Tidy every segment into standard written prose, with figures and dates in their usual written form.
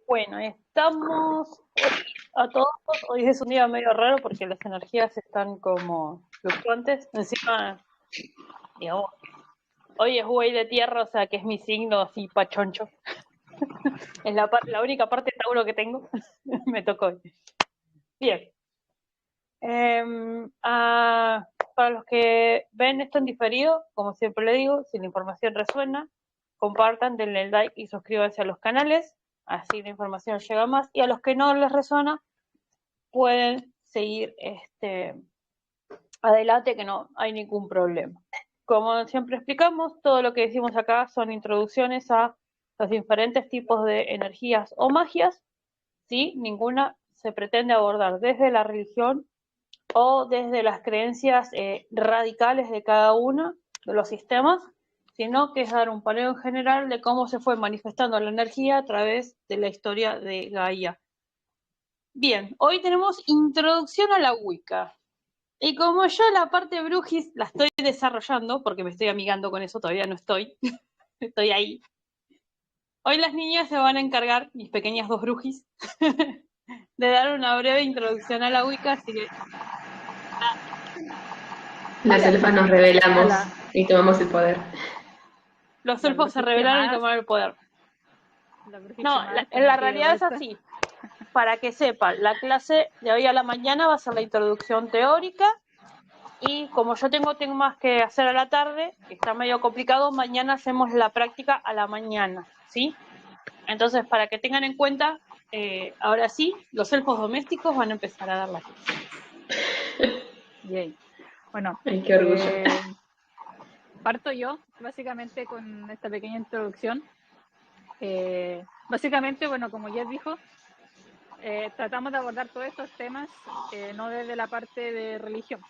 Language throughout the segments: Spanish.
Bueno, estamos hoy a todos. Hoy es un día medio raro porque las energías están como fluctuantes. Encima, digamos, hoy es buey de tierra, o sea que es mi signo así pachoncho. Es la única parte de Tauro que tengo. Me tocó hoy. Bien. Para los que ven esto en diferido, como siempre le digo, si la información resuena, compartan, denle el like y suscríbanse a los canales. Así la información llega más. Y a los que no les resuena, pueden seguir adelante, que no hay ningún problema. Como siempre explicamos, todo lo que decimos acá son introducciones a los diferentes tipos de energías o magias, ¿sí? Ninguna se pretende abordar desde la religión o desde las creencias radicales de cada uno de los sistemas, sino que es dar un paneo en general de cómo se fue manifestando la energía a través de la historia de Gaia. Bien, hoy tenemos introducción a la Wicca. Y como yo la parte brujis la estoy desarrollando, porque me estoy amigando con eso, todavía no estoy, estoy ahí. Hoy las niñas se van a encargar, mis pequeñas dos brujis, de dar una breve introducción a la Wicca, así que... Las elfas nos revelamos y tomamos el poder. Los La elfos se brujis que revelaron y más, tomaron el poder. la brujis que No, más está en la metida realidad es puesta. así. Para que sepan, la clase de hoy a la mañana va a ser la introducción teórica. Y como yo tengo más que hacer a la tarde, que está medio complicado, mañana hacemos la práctica a la mañana, ¿sí? Entonces, para que tengan en cuenta, ahora sí, los elfos domésticos van a empezar a dar la clase. Yay. Bueno, Ay, qué orgullo. parto yo básicamente con esta pequeña introducción. Básicamente, bueno, como ya dijo, tratamos de abordar todos estos temas no desde la parte de religión.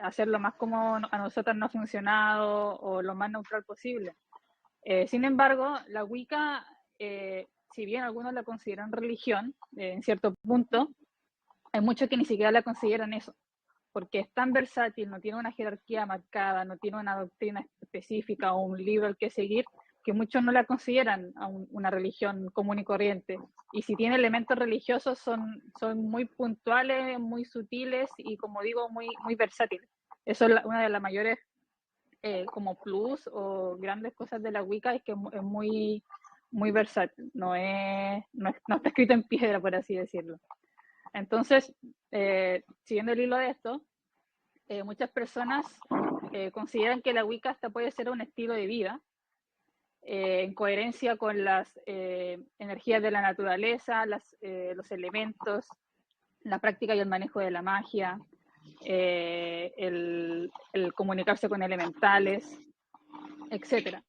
Hacerlo más como a nosotros nos ha funcionado o lo más neutral posible. Sin embargo, la Wicca, si bien algunos la consideran religión, en cierto punto, hay muchos que ni siquiera la consideran eso, porque es tan versátil, no tiene una jerarquía marcada, no tiene una doctrina específica o un libro al que seguir, que muchos no la consideran una religión común y corriente. Y si tiene elementos religiosos, son muy puntuales, muy sutiles y, como digo, muy versátiles. Eso es una de las mayores como plus o grandes cosas de la Wicca, es que es muy versátil, no está escrito en piedra, por así decirlo. Entonces, siguiendo el hilo de esto, muchas personas consideran que la Wicca hasta puede ser un estilo de vida, en coherencia con las energías de la naturaleza, los elementos, la práctica y el manejo de la magia, el comunicarse con elementales, etc.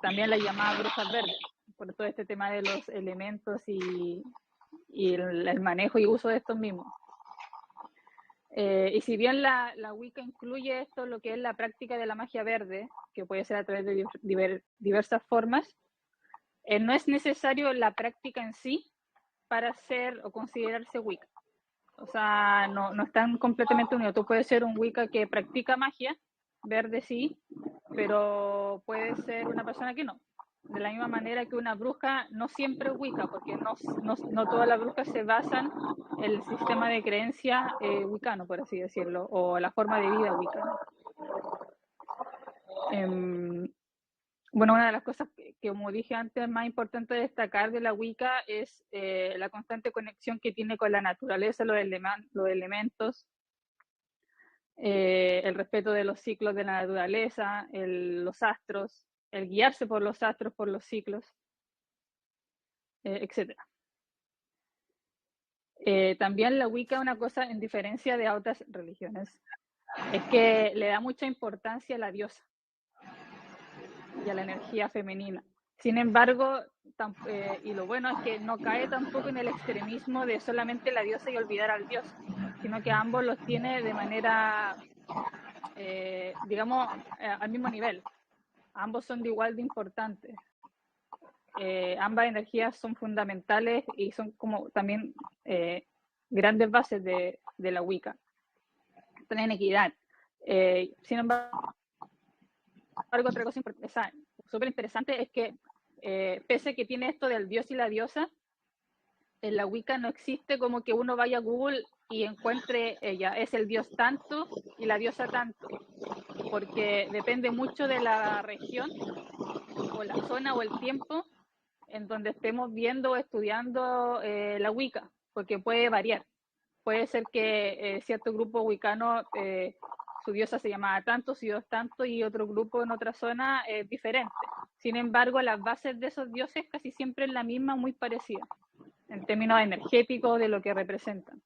También la llamada brujas verdes, por todo este tema de los elementos y el manejo y uso de estos mismos. Y si bien la Wicca incluye esto, lo que es la práctica de la magia verde, que puede ser a través de diversas formas, no es necesario la práctica en sí para ser o considerarse Wicca. O sea, no están completamente unidos. Tú puedes ser un Wicca que practica magia, verde sí, pero puede ser una persona que no. De la misma manera que una bruja no siempre es Wicca, porque no todas las brujas se basan en el sistema de creencia wiccano, por así decirlo, o la forma de vida wiccana. Bueno, una de las cosas que, como dije antes, más importante de destacar de la Wicca es la constante conexión que tiene con la naturaleza, los elementos, el respeto de los ciclos de la naturaleza, los astros, el guiarse por los astros, por los ciclos, etc. También la Wicca, una cosa en diferencia de otras religiones, es que le da mucha importancia a la diosa y a la energía femenina. Sin embargo, y lo bueno es que no cae tampoco en el extremismo de solamente la diosa y olvidar al dios, sino que ambos los tiene de manera, digamos, al mismo nivel. Ambos son de igual de importantes. Ambas energías son fundamentales y son como también grandes bases de la Wicca. Están en equidad. Sin embargo, otra cosa súper interesante es que pese a que tiene esto del dios y la diosa, en la Wicca no existe como que uno vaya a Google y encuentre ella, es el dios tanto y la diosa tanto, porque depende mucho de la región o la zona o el tiempo en donde estemos viendo o estudiando la Wicca, porque puede variar. Puede ser que cierto grupo wicano, su diosa se llamaba tanto, su dios tanto, y otro grupo en otra zona es diferente. Sin embargo, las bases de esos dioses casi siempre es la misma, muy parecida, en términos energéticos de lo que representan.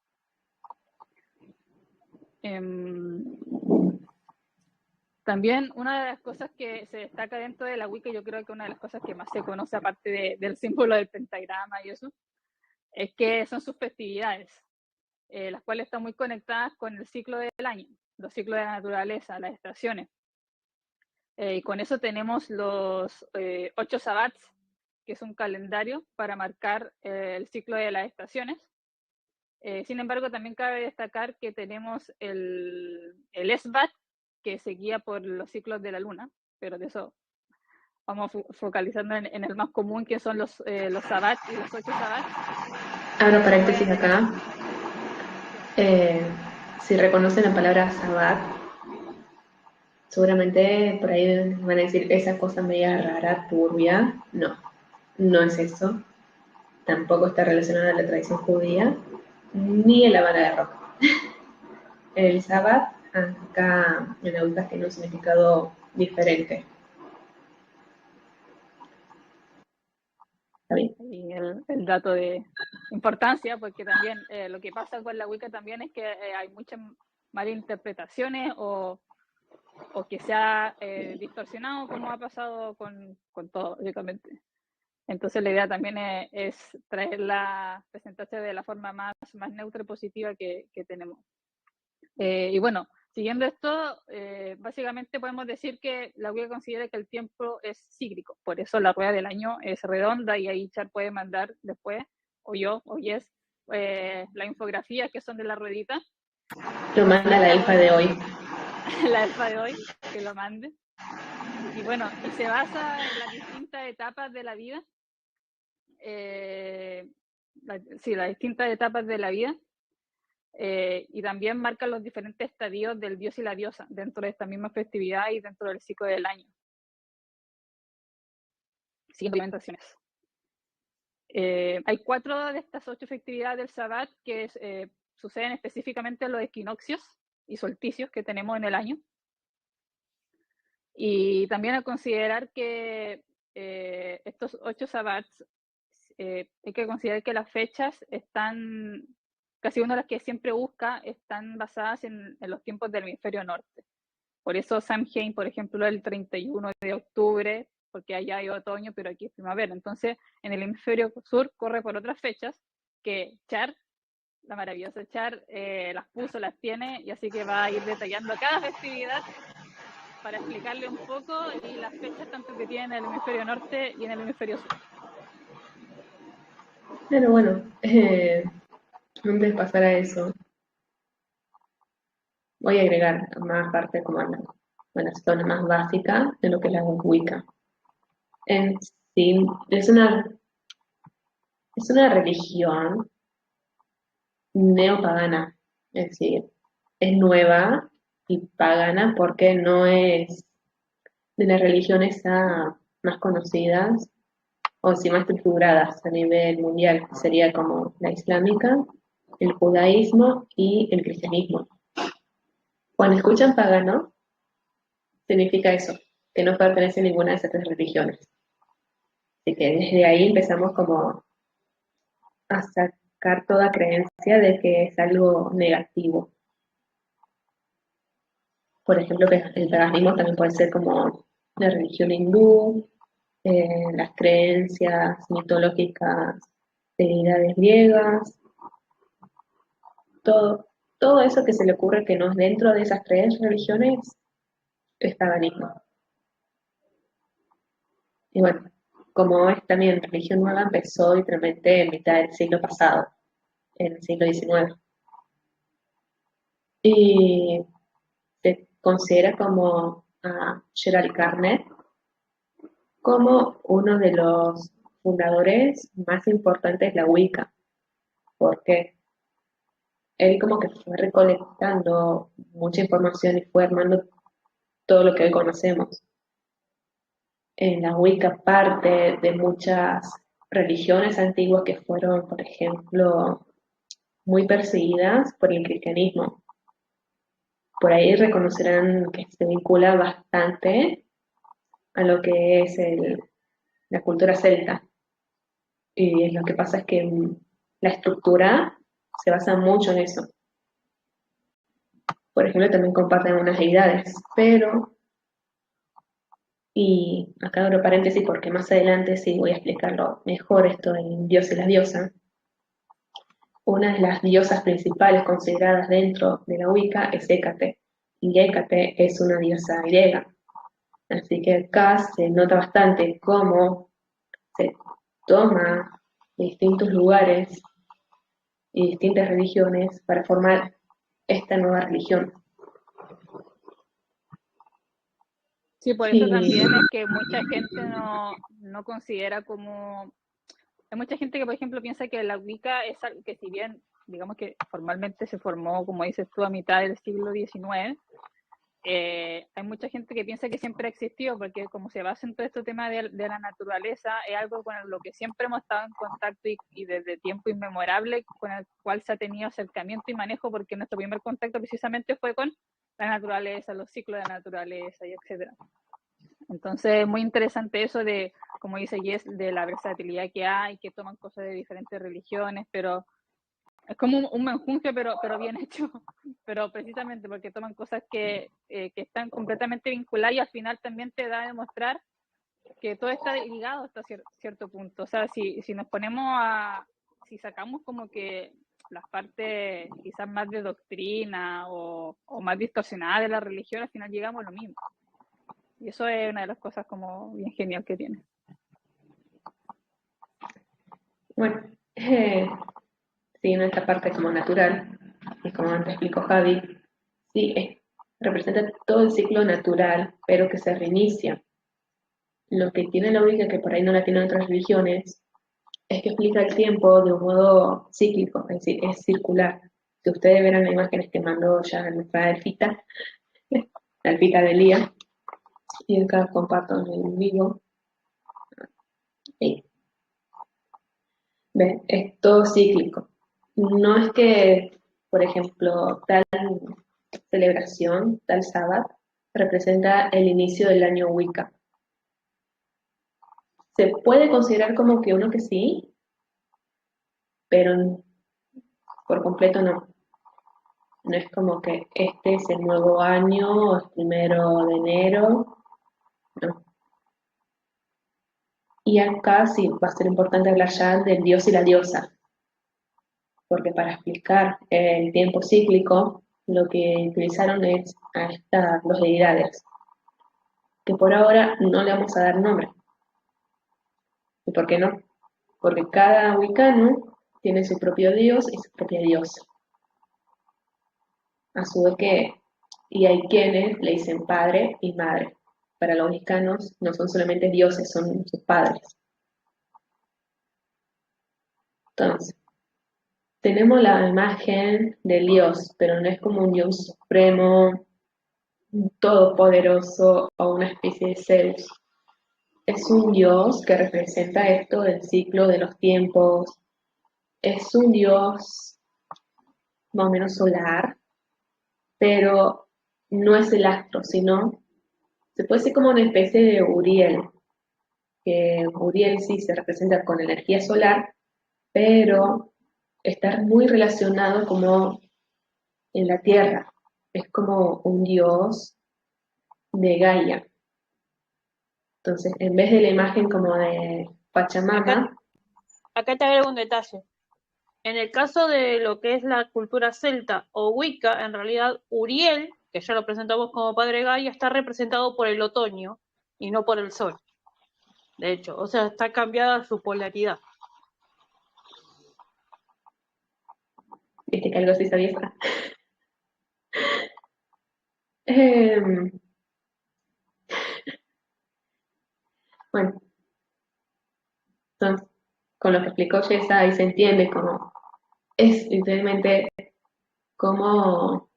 También una de las cosas que se destaca dentro de la Wicca, yo creo que una de las cosas que más se conoce, aparte del símbolo del pentagrama y eso, es que son sus festividades, las cuales están muy conectadas con el ciclo del año, los ciclos de la naturaleza, las estaciones. Y con eso tenemos los 8 sabbats, que es un calendario para marcar el ciclo de las estaciones. Sin embargo, también cabe destacar que tenemos el Esbat, que se guía por los ciclos de la luna, pero de eso vamos focalizando en el más común, que son los sabbats y los 8 sabbats. Abro paréntesis acá. Si reconocen la palabra sabbat, seguramente por ahí van a decir esa cosa media rara, turbia. No, no es eso. Tampoco está relacionada a la tradición judía, ni a la banda de rock. El sabbat acá en la Wicca tiene un significado diferente. ¿Está bien? Y el dato de importancia, porque también lo que pasa con la Wicca también es que hay muchas malinterpretaciones o que se ha distorsionado, como ha pasado con todo, básicamente. Entonces la idea también es traerla, presentarse de la forma más neutra y positiva que tenemos. Y bueno, siguiendo esto, básicamente podemos decir que la Wicca considera que el tiempo es cíclico, por eso la rueda del año es redonda, y ahí Char puede mandar después, o yo, o Yes, la infografía que son de la ruedita. Lo manda la elfa de hoy. La elfa de hoy, que lo mande. Y bueno, y se basa en las distintas etapas de la vida. Las distintas etapas de la vida. Y también marca los diferentes estadios del dios y la diosa dentro de esta misma festividad y dentro del ciclo del año. Siguiendo implementaciones. Hay 4 de estas 8 festividades del Sabbat que suceden específicamente en los equinoccios y solsticios que tenemos en el año. Y también a considerar que estos 8 sabbats, hay que considerar que las fechas están, casi una de las que siempre busca, están basadas en los tiempos del hemisferio norte. Por eso Samhain, por ejemplo, el 31 de octubre, porque allá hay otoño, pero aquí es primavera. Entonces, en el hemisferio sur corre por otras fechas que Char, la maravillosa Char, las puso, las tiene, y así que va a ir detallando cada festividad para explicarle un poco y las fechas tanto que tiene en el hemisferio norte y en el hemisferio sur. Pero bueno, antes de pasar a eso, voy a agregar más parte como la zona más básica de lo que es la Wicca. En sí, es una religión neopagana, es decir, es nueva y pagana porque no es de las religiones más conocidas o si más estructuradas a nivel mundial. Sería como la islámica, el judaísmo y el cristianismo. Cuando escuchan pagano, significa eso, que no pertenece a ninguna de esas 3 religiones. Así que desde ahí empezamos como a sacar toda creencia de que es algo negativo. Por ejemplo, el paganismo también puede ser como la religión hindú, las creencias mitológicas de deidades griegas, todo eso que se le ocurre que no es dentro de esas 3 religiones es paganismo. Y bueno, como es también religión nueva, empezó literalmente en mitad del siglo pasado, en el siglo XIX. Y se considera como a Gerald Gardner, como uno de los fundadores más importantes de la Wicca, porque él como que fue recolectando mucha información y fue armando todo lo que hoy conocemos. En la Wicca parte de muchas religiones antiguas que fueron, por ejemplo, muy perseguidas por el cristianismo. Por ahí reconocerán que se vincula bastante a lo que es la cultura celta. Y lo que pasa es que la estructura se basa mucho en eso. Por ejemplo, también comparten unas deidades, pero, y acá abro paréntesis porque más adelante sí voy a explicarlo mejor esto del dios y la diosa. Una de las diosas principales consideradas dentro de la Wicca es Hécate, y Hécate es una diosa griega. Así que acá se nota bastante cómo se toma distintos lugares y distintas religiones para formar esta nueva religión. Sí, por eso Y también es que mucha gente no considera como... Hay mucha gente que, por ejemplo, piensa que la Wicca es algo que, si bien, digamos que formalmente se formó, como dices tú, a mitad del siglo XIX, hay mucha gente que piensa que siempre ha existido, porque como se basa en todo este tema de la naturaleza, es algo con lo que siempre hemos estado en contacto y desde tiempo inmemorable, con el cual se ha tenido acercamiento y manejo, porque nuestro primer contacto precisamente fue con la naturaleza, los ciclos de la naturaleza y etcétera. Entonces, muy interesante eso de, como dice Jess, de la versatilidad que hay, que toman cosas de diferentes religiones, pero es como un menjunje, pero bien hecho. Pero precisamente porque toman cosas que están completamente vinculadas y al final también te da a demostrar que todo está ligado hasta cierto punto. O sea, si nos ponemos si sacamos como que las partes quizás más de doctrina o más distorsionadas de la religión, al final llegamos a lo mismo. Y eso es una de las cosas como bien genial que tiene. bueno, siguiendo esta parte como natural, y como antes explicó Javi, sí, representa todo el ciclo natural, pero que se reinicia. Lo que tiene la Wicca, que por ahí no la tienen otras religiones, es que explica el tiempo de un modo cíclico, es decir, es circular. Si ustedes verán las imágenes que mandó ya nuestra elfita, la elfita de Lía, y acá comparto en el vivo, ¿ves? Es todo cíclico. No es que, por ejemplo, tal celebración, tal sábado, representa el inicio del año Wicca. Se puede considerar como que uno que sí, pero por completo no. No es como que este es el nuevo año, es 1 de enero, no. Y acá sí va a ser importante hablar ya del dios y la diosa, porque para explicar el tiempo cíclico, lo que utilizaron es a estas dos deidades, que por ahora no le vamos a dar nombre. ¿Y por qué no? Porque cada wicano tiene su propio dios y su propia diosa. A su vez y hay quienes le dicen padre y madre. Para los wicanos no son solamente dioses, son sus padres. Entonces, tenemos la imagen del dios, pero no es como un dios supremo, todopoderoso o una especie de Zeus. Es un dios que representa esto del ciclo de los tiempos. Es un dios más o menos solar, pero no es el astro, sino se puede decir como una especie de Uriel, que Uriel sí se representa con energía solar, pero está muy relacionado como en la Tierra. Es como un dios de Gaia. Entonces, en vez de la imagen como de Pachamama, Acá te agrego un detalle. En el caso de lo que es la cultura celta o Wicca, en realidad Uriel, que ya lo presentamos como padre Gaia, está representado por el otoño y no por el sol. De hecho, o sea, está cambiada su polaridad. viste que algo así sabía. Eh, Bueno, entonces, con lo que explicó Yesa, ahí se entiende cómo es literalmente como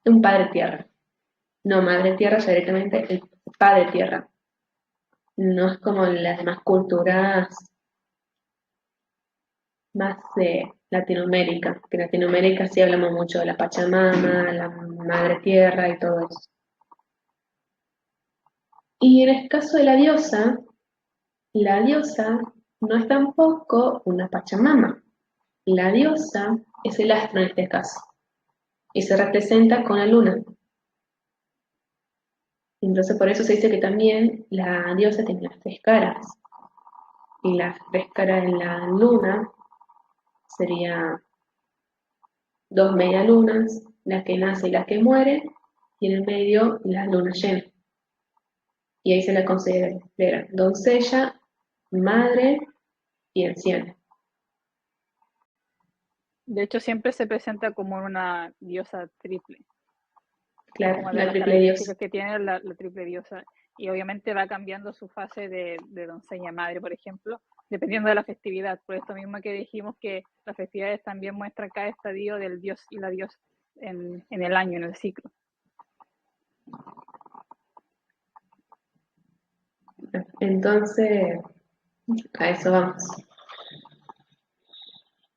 un padre tierra. No madre tierra, ya directamente el padre tierra. No es como las demás culturas más de Latinoamérica, que en Latinoamérica sí hablamos mucho de la Pachamama, la madre tierra y todo eso. Y en el caso de la diosa no es tampoco una Pachamama. La diosa es el astro en este caso, y se representa con la luna. Entonces por eso se dice que también la diosa tiene las tres caras, y las tres caras de la luna serían dos medialunas, la que nace y la que muere, y en el medio la luna llena. Y ahí se la considera doncella, madre y anciana. De hecho, siempre se presenta como una diosa triple, Claro, como de la las triple características diosa. que tiene la triple diosa. Y obviamente va cambiando su fase de doncella madre, por ejemplo, dependiendo de la festividad. Por esto mismo que dijimos que las festividades también muestran cada estadio del dios y la diosa en el año, en el ciclo. Entonces, a eso vamos.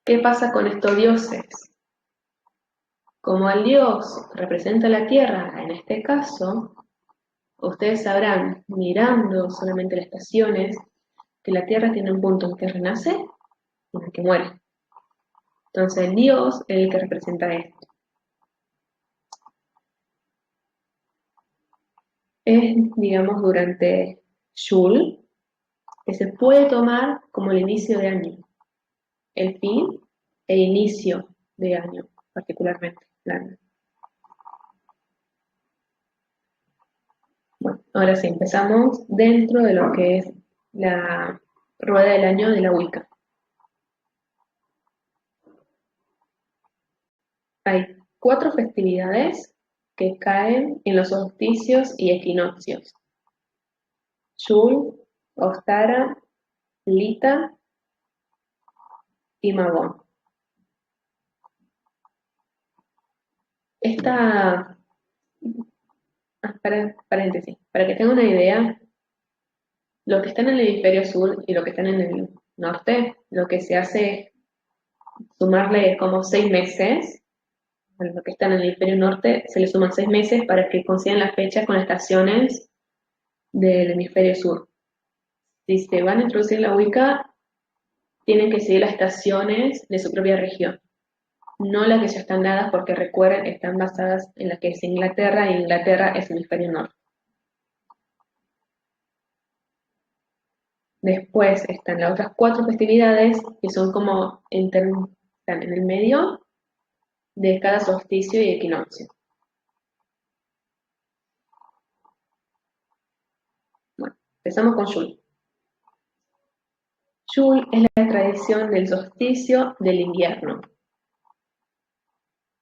¿Qué pasa con estos dioses? Como el dios representa la tierra, en este caso, ustedes sabrán, mirando solamente las estaciones, que la tierra tiene un punto en que renace y en el que muere. Entonces el dios es el que representa esto. Es, digamos, durante Yule, que se puede tomar como el inicio de año, el fin e inicio de año, particularmente. Bueno, ahora sí, empezamos dentro de lo que es la rueda del año de la Wicca. Hay 4 festividades que caen en los solsticios y equinoccios: Yule, Ostara, Lita y Magón. Esta, paréntesis, para que tengan una idea, lo que está en el hemisferio sur y lo que están en el norte, lo que se hace es sumarle como 6 meses. A lo que está en el hemisferio norte se le suman 6 meses para que coincidan las fechas con estaciones del hemisferio sur. Si se van a introducir la Wicca, tienen que seguir las estaciones de su propia región, no las que ya están dadas, porque recuerden, están basadas en la que es Inglaterra, y Inglaterra es hemisferio norte. Después están las otras 4 festividades que son como están en el medio de cada solsticio y equinoccio. Bueno, empezamos con Yule. Yule es la tradición del solsticio del invierno.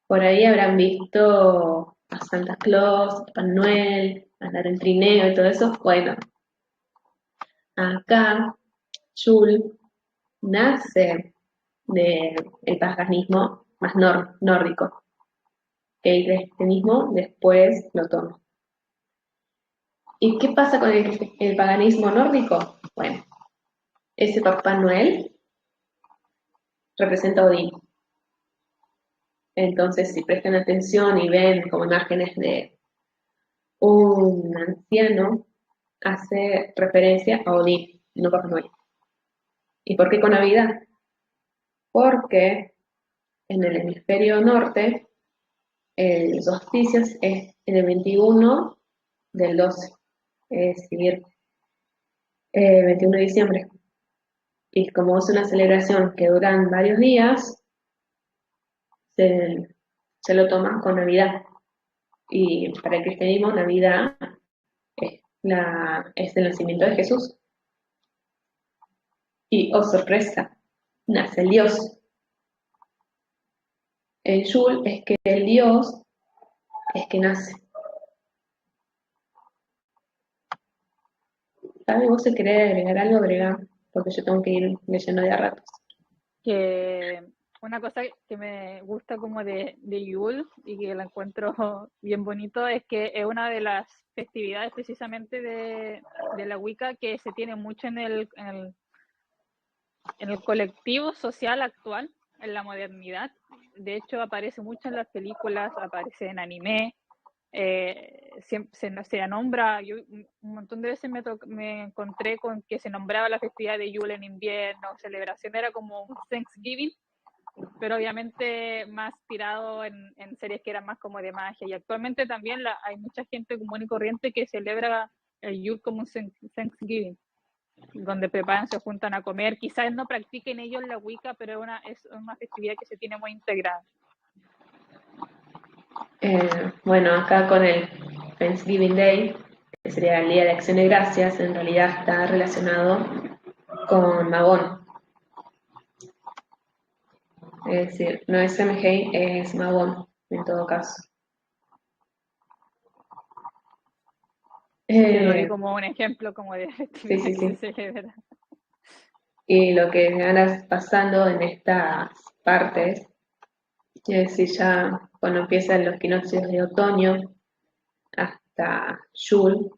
Por ahí habrán visto a Santa Claus, a Papá Noel, andar en trineo y todo eso. Bueno, acá Yule nace del paganismo más nórdico, que el cristianismo después lo toma. ¿Y qué pasa con el paganismo nórdico? Bueno, ese Papá Noel representa a Odín. Entonces, si prestan atención y ven como imágenes de un anciano, hace referencia a Odín, no Papá Noel. ¿Y por qué con Navidad? Porque en el hemisferio norte el solsticio es en el 21 del 12, es decir, 21 de diciembre. Y como es una celebración que duran varios días, se lo toman con Navidad. Y para el cristianismo, Navidad es el nacimiento de Jesús. Y, oh sorpresa, nace el Dios. En Yule es que el Dios es que nace. Fabi, vos si querés agregar algo, agrega, porque yo tengo que ir leyendo de a ratos. Que una cosa que me gusta como de Yule y que la encuentro bien bonito es que es una de las festividades precisamente de la Wicca que se tiene mucho en el colectivo social actual, en la modernidad. De hecho, aparece mucho en las películas, aparece en anime, se nombra, yo un montón de veces me encontré con que se nombraba la festividad de Yule en invierno, celebración era como un Thanksgiving, pero obviamente más tirado en series que eran más como de magia. Y actualmente también hay mucha gente común y corriente que celebra el Yule como un Thanksgiving, donde preparan, se juntan a comer. Quizás no practiquen ellos la Wicca, pero es una festividad que se tiene muy integrada. Bueno, acá con el Thanksgiving Day, que sería el Día de Acción de Gracias, en realidad está relacionado con Magón. Es decir, no es Samhain, es Magón, en todo caso. Te doy como un ejemplo como de festividad sí. que se celebra. Y lo que me anda pasando en estas partes, es decir, ya cuando empiezan los equinoccios de otoño hasta Yule,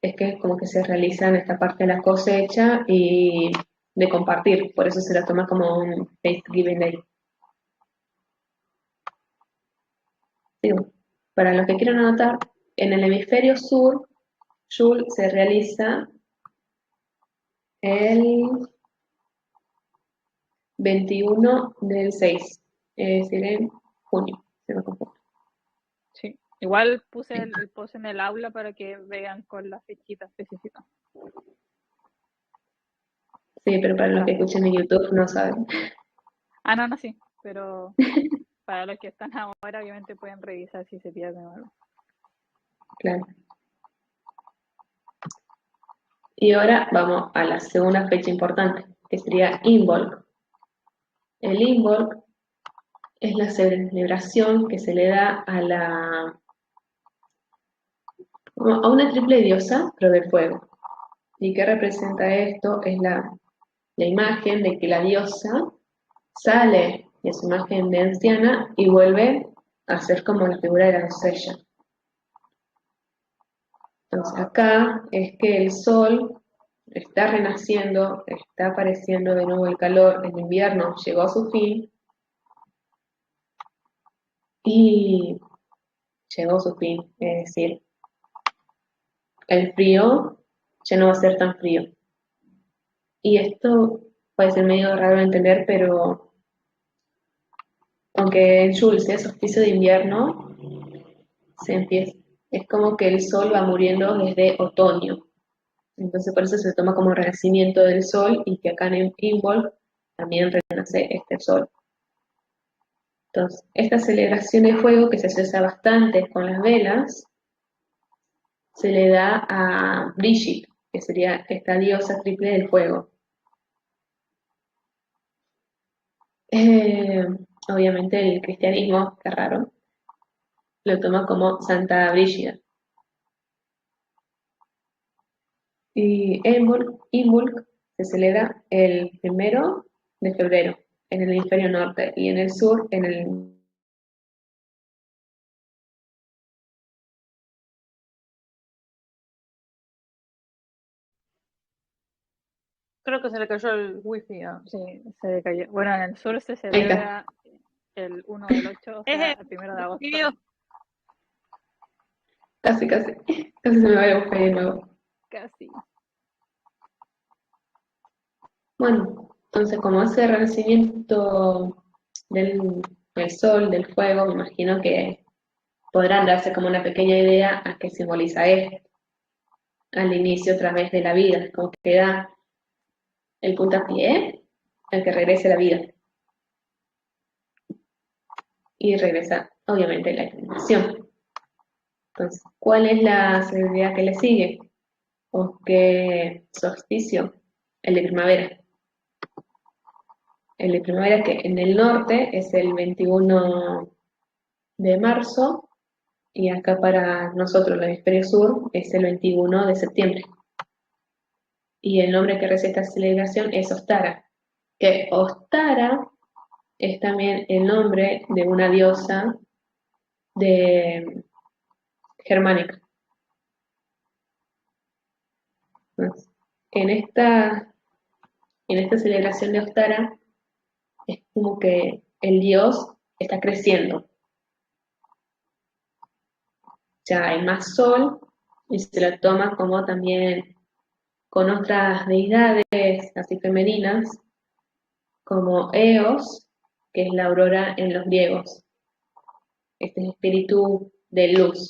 es que como que se realizan esta parte de la cosecha y de compartir, por eso se la toma como un Thanksgiving Day. Digo, para los que quieran anotar, en el hemisferio sur, Yule se realiza el 21 del 6, es decir, en junio, se me confunde. Sí, igual puse el post en el aula para que vean con la fechita específica. Sí, pero para los que escuchen en YouTube no saben. No, sí, pero para los que están ahora obviamente pueden revisar si se pierden o algo. Claro. Y ahora vamos a la segunda fecha importante, que sería Imbolc. El Imbolc es la celebración que se le da a una triple diosa, pero del fuego. ¿Y qué representa esto? Es la imagen de que la diosa sale de su imagen de anciana y vuelve a ser como la figura de la doncella. Entonces acá es que el sol está renaciendo, está apareciendo de nuevo el calor, el invierno llegó a su fin y llegó a su fin, es decir, el frío ya no va a ser tan frío. Y esto puede ser medio raro de entender, pero aunque en Yule sea solsticio de invierno, es como que el sol va muriendo desde otoño. Entonces por eso se toma como renacimiento del sol y que acá en Imbolc también renace este sol. Entonces, esta celebración de fuego que se asocia bastante con las velas, se le da a Brigitte, que sería esta diosa triple del fuego. Obviamente el cristianismo, que raro, lo toma como Santa Brígida. Y Imbolc se celebra el 1 de febrero en el hemisferio norte y en el sur en el... Creo que se le cayó el wifi. Sí, se decayó. Bueno, en el sur se celebra el 1 del 8, o sea, el 1 de agosto. Casi se me va a buscar de nuevo. Casi. Bueno, entonces como ese renacimiento del sol, del fuego, me imagino que podrán darse como una pequeña idea a qué simboliza esto. Al inicio otra vez de la vida, como que da el puntapié al que regrese la vida. Y regresa, obviamente, la iluminación. Entonces, ¿cuál es la celebridad que le sigue? ¿O qué solsticio? El de primavera. El de primavera que en el norte es el 21 de marzo y acá para nosotros, el hemisferio sur, es el 21 de septiembre. y el nombre que recibe esta celebración es Ostara, que Ostara es también el nombre de una diosa de germánica. Entonces, en esta celebración de Ostara es como que el dios está creciendo. Ya hay más sol y se lo toma como también con otras deidades así femeninas, como Eos, que es la aurora en los griegos. Este es el espíritu de luz.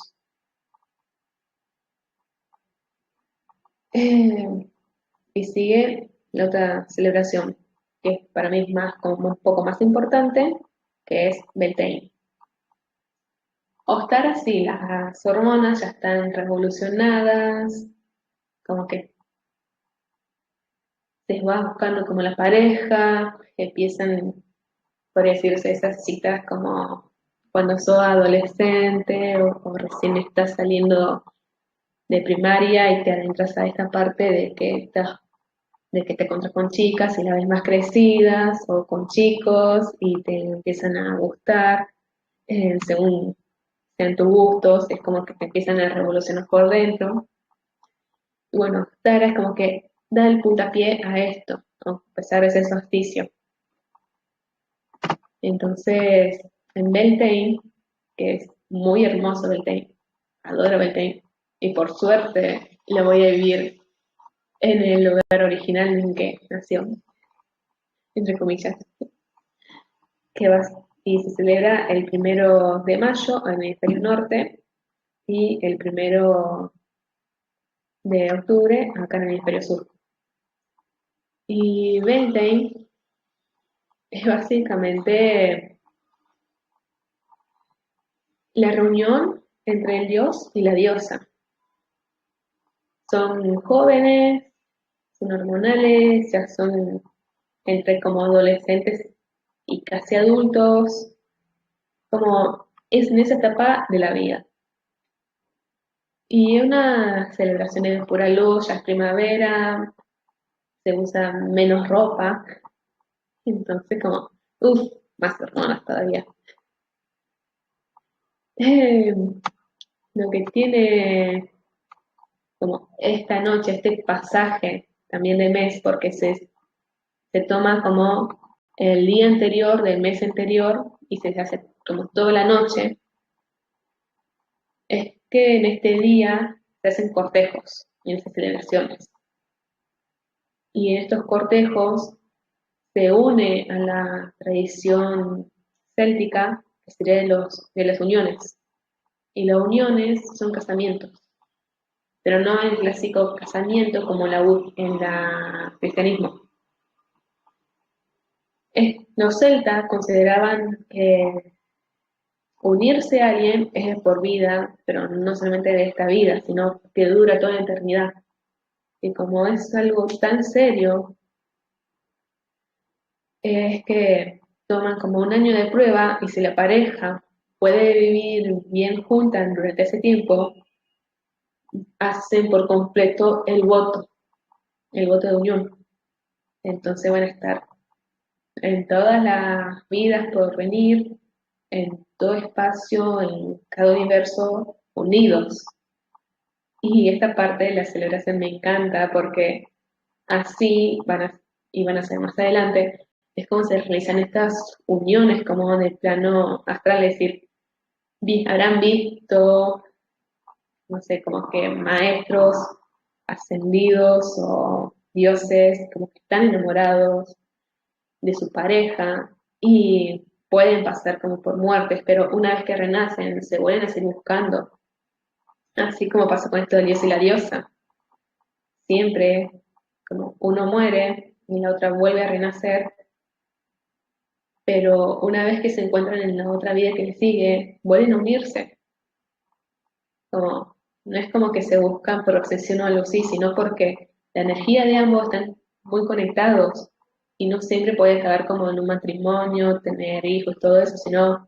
Y sigue la otra celebración, que para mí es más, como un poco más importante, que es Beltane. Ostara, sí, las hormonas ya están revolucionadas, como que se va buscando como la pareja, empiezan, podría decirse, esas citas como cuando sos adolescente o recién estás saliendo de primaria y te adentras a esta parte de que te encuentras con chicas y la ves más crecidas o con chicos y te empiezan a gustar según sean tus gustos, es como que te empiezan a revolucionar por dentro. Y bueno, Tara es como que da el puntapié a esto, ¿no? A pesar de ese solsticio. Entonces, en Beltane, que es muy hermoso Beltane, adoro Beltane, y por suerte lo voy a vivir en el lugar original en que nació, entre comillas, que va y se celebra el 1 de mayo en el hemisferio norte y el 1 de octubre acá en el hemisferio sur. Y Beltane es básicamente la reunión entre el dios y la diosa. Son jóvenes, son hormonales, ya son entre como adolescentes y casi adultos, como es en esa etapa de la vida. Y una celebración de pura luz, ya es primavera, se usa menos ropa, entonces como, uff, más hormonas todavía. Lo que tiene como esta noche, este pasaje también de mes, porque se toma como el día anterior del mes anterior y se hace como toda la noche, es que en este día se hacen cortejos en esas celebraciones. Y en estos cortejos se une a la tradición céltica, que sería de las uniones. Y las uniones son casamientos, pero no el clásico casamiento como en el cristianismo. Los celtas consideraban que unirse a alguien es de por vida, pero no solamente de esta vida, sino que dura toda la eternidad. Y como es algo tan serio, es que toman como un año de prueba y si la pareja puede vivir bien junta durante ese tiempo, hacen por completo el voto de unión. Entonces van a estar en todas las vidas por venir, en todo espacio, en cada universo, unidos. Y esta parte de la celebración me encanta porque así y van a ser más adelante, es como se realizan estas uniones como en el plano astral, es decir, habrán visto, no sé, como que maestros ascendidos o dioses como que están enamorados de su pareja y pueden pasar como por muertes, pero una vez que renacen se vuelven a seguir buscando, así como pasa con esto del dios y la diosa. Siempre como uno muere y la otra vuelve a renacer, pero una vez que se encuentran en la otra vida que le sigue, vuelven a unirse. Como, no es como que se buscan por obsesión o algo así, sino porque la energía de ambos están muy conectados y no siempre puede acabar como en un matrimonio, tener hijos, todo eso, sino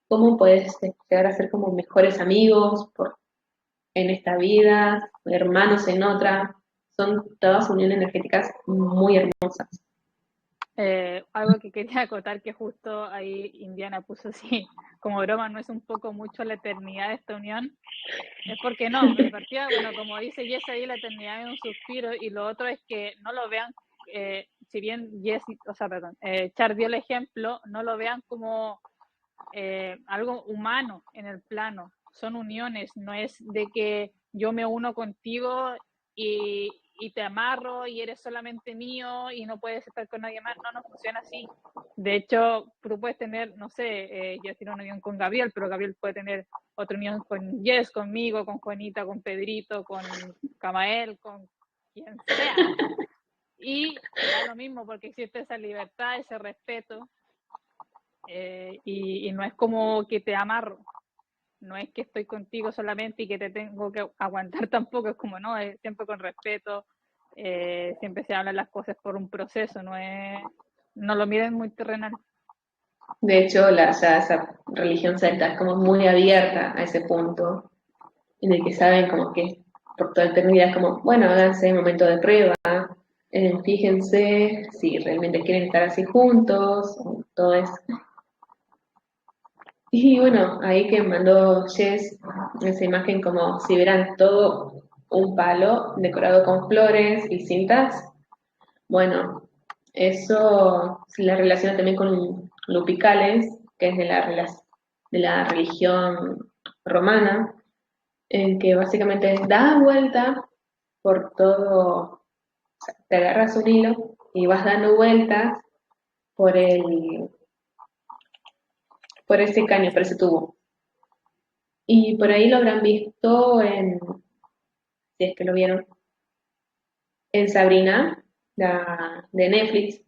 cómo puedes llegar a ser como mejores amigos en esta vida, hermanos en otra. son todas uniones energéticas muy hermosas. Algo que quería acotar, que justo ahí Indiana puso así, como broma, no es un poco mucho la eternidad de esta unión, es porque no, de partida, bueno, como dice Jess ahí, la eternidad es un suspiro, y lo otro es que no lo vean, si bien Char dio el ejemplo, no lo vean como algo humano en el plano, son uniones, no es de que yo me uno contigo y te amarro y eres solamente mío y no puedes estar con nadie más, no funciona así. De hecho, tú puedes tener, no sé, yo tengo una unión con Gabriel, pero Gabriel puede tener otra unión con Jess, conmigo, con Juanita, con Pedrito, con Camael, con quien sea. Y da lo mismo porque existe esa libertad, ese respeto, y no es como que te amarro, no es que estoy contigo solamente y que te tengo que aguantar tampoco, es como no, es siempre con respeto, siempre se hablan las cosas por un proceso, no lo miren muy terrenal. De hecho, ya esa religión celta es como muy abierta a ese punto, en el que saben como que por toda eternidad es como, bueno, háganse un momento de prueba, fíjense si realmente quieren estar así juntos, todo eso. Y bueno, ahí que mandó Jess esa imagen como si vieran todo un palo decorado con flores y cintas. Bueno, eso se la relaciona también con Lupicales, que es de la religión romana, en que básicamente das vuelta por todo, o sea, te agarras un hilo y vas dando vueltas por por ese caño, por ese tubo. Y por ahí lo habrán visto si es que lo vieron, en Sabrina, la de Netflix,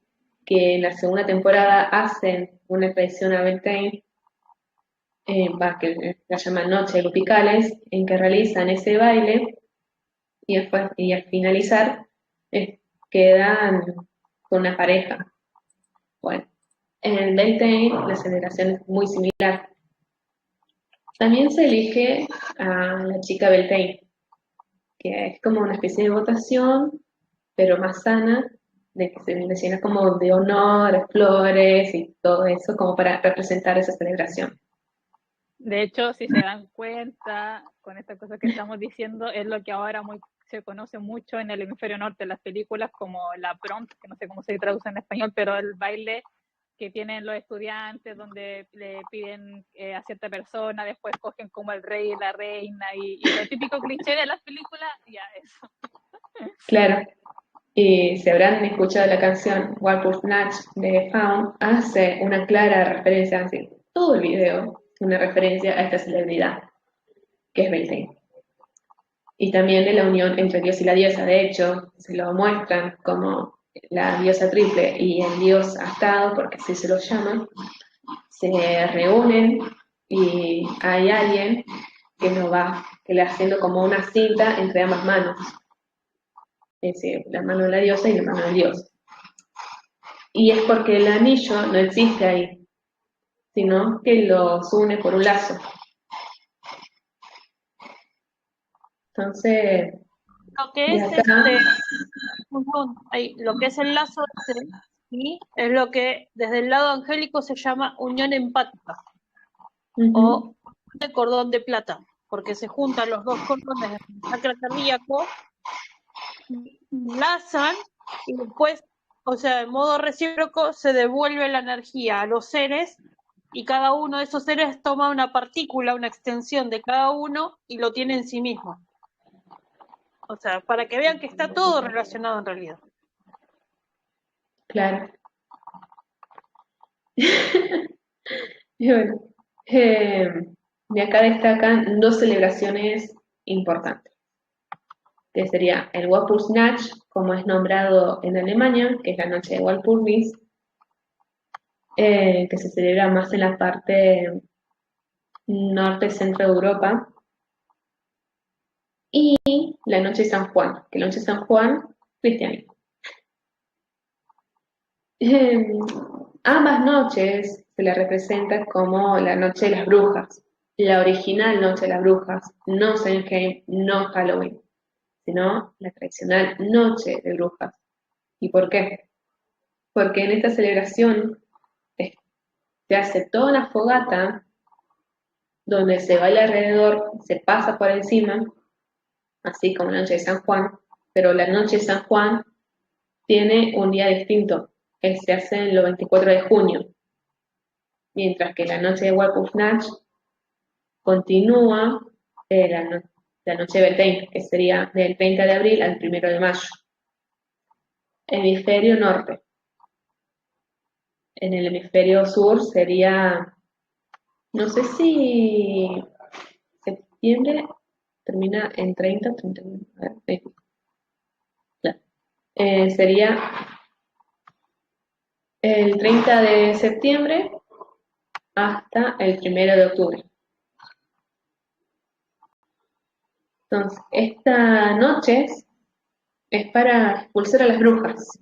que en la segunda temporada hacen una traición a Beltane, que la llaman Noche Lupicales, en que realizan ese baile y al finalizar quedan con una pareja. Bueno, en el Beltane la celebración es muy similar. También se elige a la chica Beltane, que es como una especie de votación, pero más sana, de que se le llena como de honor, flores y todo eso, como para representar esa celebración. De hecho, si se dan cuenta, con esta cosa que estamos diciendo, es lo que ahora se conoce mucho en el hemisferio norte, las películas como la prom, que no sé cómo se traduce en español, pero el baile que tienen los estudiantes, donde le piden a cierta persona, después cogen como el rey y la reina, y lo típico cliché de las películas, ya eso. Claro, y si habrán escuchado la canción Walpurgis Night de Faun, hace una clara referencia, así, todo el video, una referencia a esta celebridad, que es Beltane. Y también de la unión entre Dios y la diosa, de hecho, se lo muestran como la diosa triple y el dios astado, porque así se lo llaman, se reúnen y hay alguien que no va, que le haciendo como una cinta entre ambas manos, es decir, la mano de la diosa y la mano del dios. Y es porque el anillo no existe ahí, sino que los une por un lazo. Entonces, Lo que de es acá, lo que es el lazo ¿sí? Es lo que desde el lado angélico se llama unión empática o de cordón de plata, porque se juntan los dos cordones del chakra cardíaco, enlazan y después, o sea, en modo recíproco, se devuelve la energía a los seres y cada uno de esos seres toma una partícula, una extensión de cada uno y lo tiene en sí mismo. O sea, para que vean que está todo relacionado en realidad. claro. Y bueno, de acá destacan dos celebraciones importantes, que sería el Walpurgisnacht, como es nombrado en Alemania, que es la noche de Walpurgis, que se celebra más en la parte norte-centro de Europa, y la noche de San Juan, que la noche de San Juan, cristianismo. Ambas noches se la representa como la noche de las brujas, la original noche de las brujas, no Samhain, no Halloween. sino la tradicional Noche de Brujas. ¿Y por qué? Porque en esta celebración se hace toda una fogata donde se baila alrededor, se pasa por encima, así como la noche de San Juan, pero la noche de San Juan tiene un día distinto, que se hace el 24 de junio, mientras que la noche de Walpurgisnacht continúa la noche de Beltane, que sería del 30 de abril al 1 de mayo. Hemisferio norte. En el hemisferio sur sería, no sé si septiembre termina en 30, 31, a ver, 20. Claro. Sería el 30 de septiembre hasta el 1 de octubre. Entonces, esta noche es para expulsar a las brujas.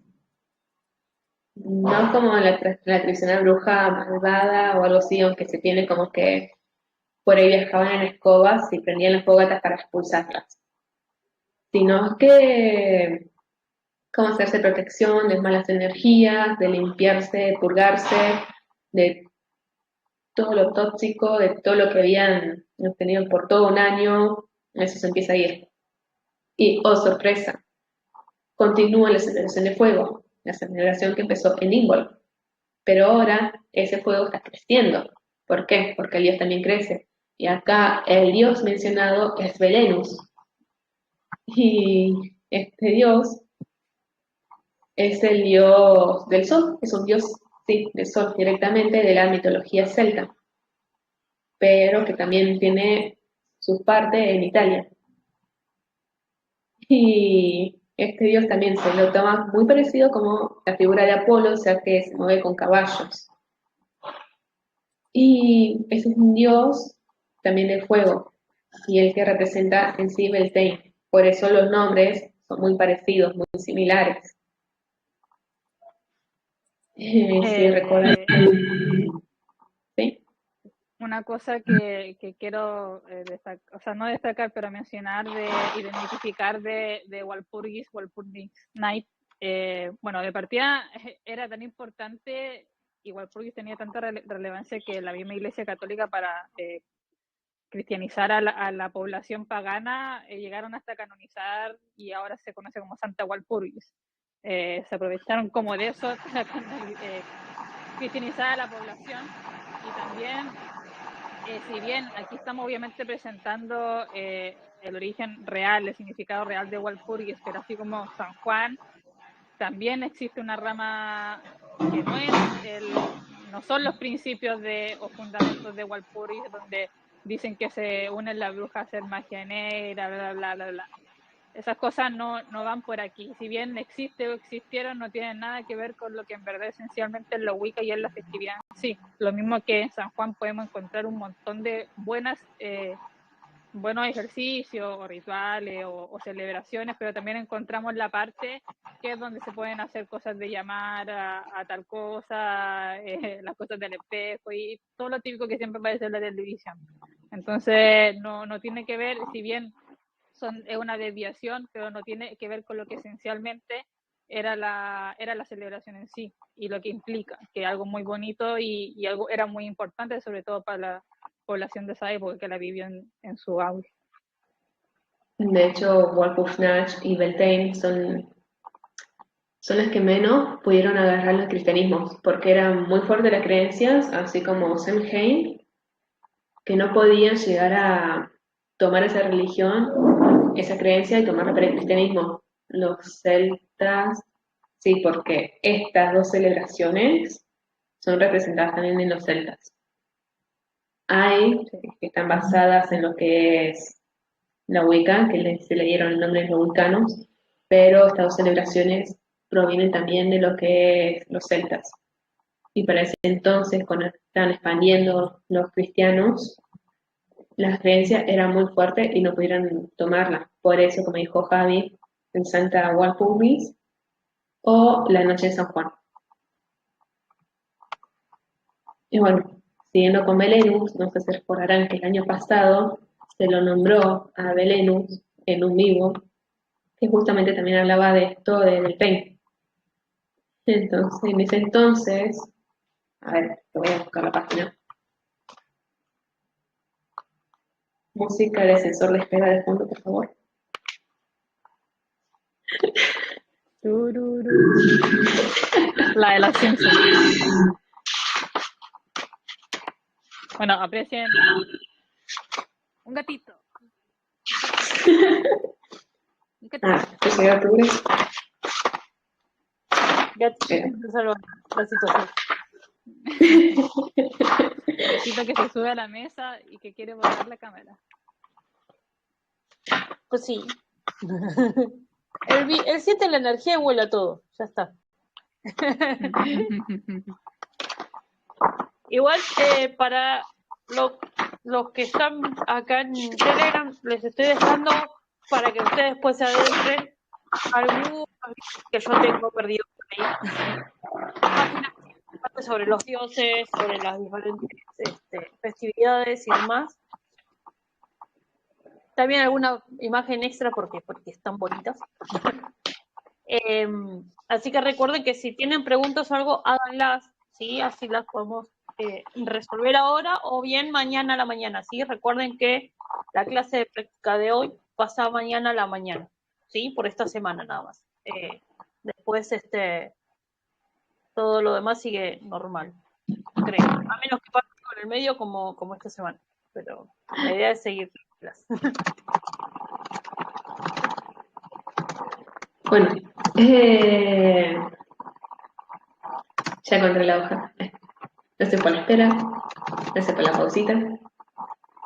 No como la tradicional bruja malvada o algo así, aunque se tiene como que por ahí viajaban en escobas y prendían las fogatas para expulsarlas. Sino que como hacerse protección de malas energías, de limpiarse, de purgarse, de todo lo tóxico, de todo lo que habían tenido por todo un año, eso se empieza a ir. Y, oh sorpresa, continúa la celebración de fuego, la celebración que empezó en Ingol. Pero ahora ese fuego está creciendo. ¿Por qué? Porque el dios también crece. Y acá el dios mencionado es Belenus. Y este dios es el dios del sol, es un dios, sí, del sol directamente de la mitología celta, pero que también tiene su parte en Italia. Y este dios también se lo toma muy parecido como la figura de Apolo, o sea que se mueve con caballos. Y es un dios también del fuego, y el que representa en sí Beltane. Por eso los nombres son muy parecidos, muy similares. Si recuerdan, ¿sí? Una cosa que quiero o sea, no destacar, pero mencionar, de identificar de Walpurgis Night, bueno, de partida era tan importante, y Walpurgis tenía tanta relevancia que la misma Iglesia Católica, para cristianizar a la población pagana, llegaron hasta canonizar, y ahora se conoce como Santa Walpurgis. Se aprovecharon como de eso cristianizar a la población. Y también, si bien aquí estamos obviamente presentando el origen real, el significado real de Walpurgis, pero así como San Juan, también existe una rama que no son los principios o fundamentos de Walpurgis, donde dicen que se unen las brujas a hacer magia negra, bla, bla, bla, bla. Esas cosas no van por aquí. Si bien existe o existieron, no tienen nada que ver con lo que en verdad esencialmente es lo Wicca y es la festividad en sí. Lo mismo que en San Juan podemos encontrar un montón de buenos ejercicios o rituales o celebraciones, pero también encontramos la parte que es donde se pueden hacer cosas de llamar a tal cosa, las cosas del espejo y todo lo típico que siempre aparece en la televisión. Entonces no tiene que ver, si bien es una desviación, pero no tiene que ver con lo que esencialmente era la celebración en sí y lo que implica, que es algo muy bonito y algo era muy importante, sobre todo para la población de esa época que la vivió en su auge. De hecho, Walpurgisnacht y Beltane son las que menos pudieron agarrar el cristianismo, porque eran muy fuertes las creencias, así como Samhain, que no podían llegar a tomar esa religión, esa creencia y tomarla para el cristianismo. Los celtas, sí, porque estas dos celebraciones son representadas también en los celtas. Hay que están basadas en lo que es la Wicca, que se le dieron el nombre de los wiccanos, pero estas dos celebraciones provienen también de lo que es los celtas. Y para ese entonces, cuando estaban expandiendo los cristianos, las creencias eran muy fuertes y no pudieron tomarlas. Por eso, como dijo Javi, en Santa Walpurgis o la Noche de San Juan. Y bueno, siguiendo con Belenus, no sé si recordarán que el año pasado se lo nombró a Belenus en un vivo que justamente también hablaba de esto del pain. Entonces, en ese entonces, a ver, te voy a buscar la página. Música de sensor de espera de fondo, por favor. Tururú. La de los Simpsons. Bueno, aprecien un gatito. Un gatito. Ya llega octubre. Ya te salvo la situación. Un gatito que se sube a la mesa y que quiere borrar la cámara. Pues sí. Él siente la energía y vuela todo. Ya está. Igual, para los que están acá en Telegram, les estoy dejando para que ustedes después se adentren algunos que yo tengo perdido por ahí. Páginas sobre los dioses, sobre las diferentes festividades y demás. También alguna imagen extra porque están bonitas. Así que recuerden que si tienen preguntas o algo, háganlas, ¿sí? Así las podemos resolver ahora o bien mañana a la mañana, ¿sí? Recuerden que la clase de práctica de hoy pasa mañana a la mañana, ¿sí? Por esta semana nada más. Después todo lo demás sigue normal, creo. A menos que pase con el medio como esta semana. Pero la idea es seguir las clases. Bueno, ya encontré la hoja. Gracias por la espera, gracias por la pausita.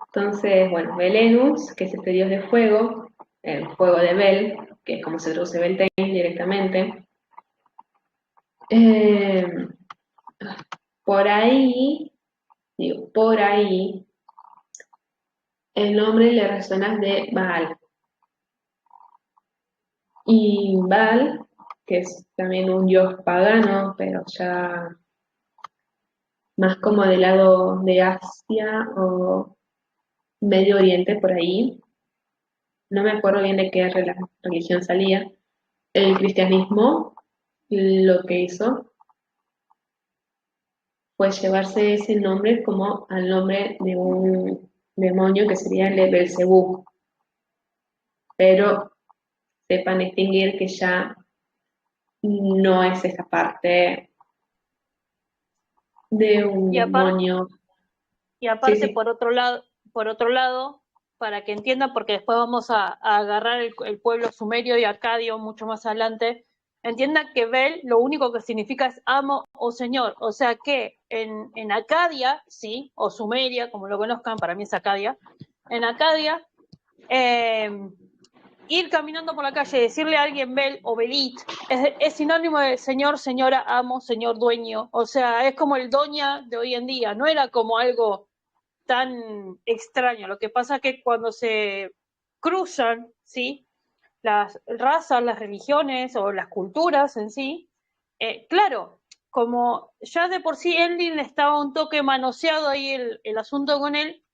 Entonces, bueno, Belenus, que es este dios de fuego, el fuego de Bel, que es como se traduce Beltane directamente. Por ahí, el nombre le resuena de Baal. Y Baal, que es también un dios pagano, pero ya más como del lado de Asia o Medio Oriente, por ahí. No me acuerdo bien de qué religión salía. El cristianismo lo que hizo fue llevarse ese nombre como al nombre de un demonio que sería el de Belcebú. Pero sepan distinguir que ya no es esa parte de un demonio. Y aparte, Sí. por otro lado, para que entiendan, porque después vamos a agarrar el pueblo sumerio y acadio mucho más adelante, entiendan que Bel lo único que significa es amo o señor. O sea que en Acadia, sí, o Sumeria, como lo conozcan, para mí es Acadia, en Acadia, ir caminando por la calle y decirle a alguien Bel o Belit es sinónimo de señor, señora, amo, señor, dueño. O sea, es como el doña de hoy en día, no era como algo tan extraño. Lo que pasa es que cuando se cruzan, ¿sí? Las razas, las religiones o las culturas en sí, claro, como ya de por sí Enlil estaba un toque manoseado ahí el asunto con él,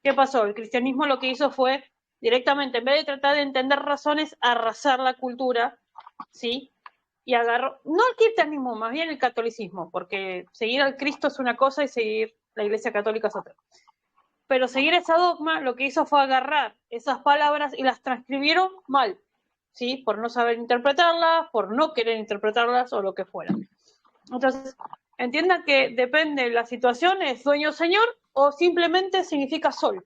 ¿qué pasó? El cristianismo lo que hizo fue directamente, en vez de tratar de entender razones, arrasar la cultura, ¿sí? Y agarró, no el cristianismo, más bien el catolicismo, porque seguir al Cristo es una cosa y seguir la Iglesia Católica es otra. Pero seguir esa dogma lo que hizo fue agarrar esas palabras y las transcribieron mal, ¿sí? Por no saber interpretarlas, por no querer interpretarlas o lo que fuera. Entonces, entiendan que depende de la situación, es dueño señor o simplemente significa sol.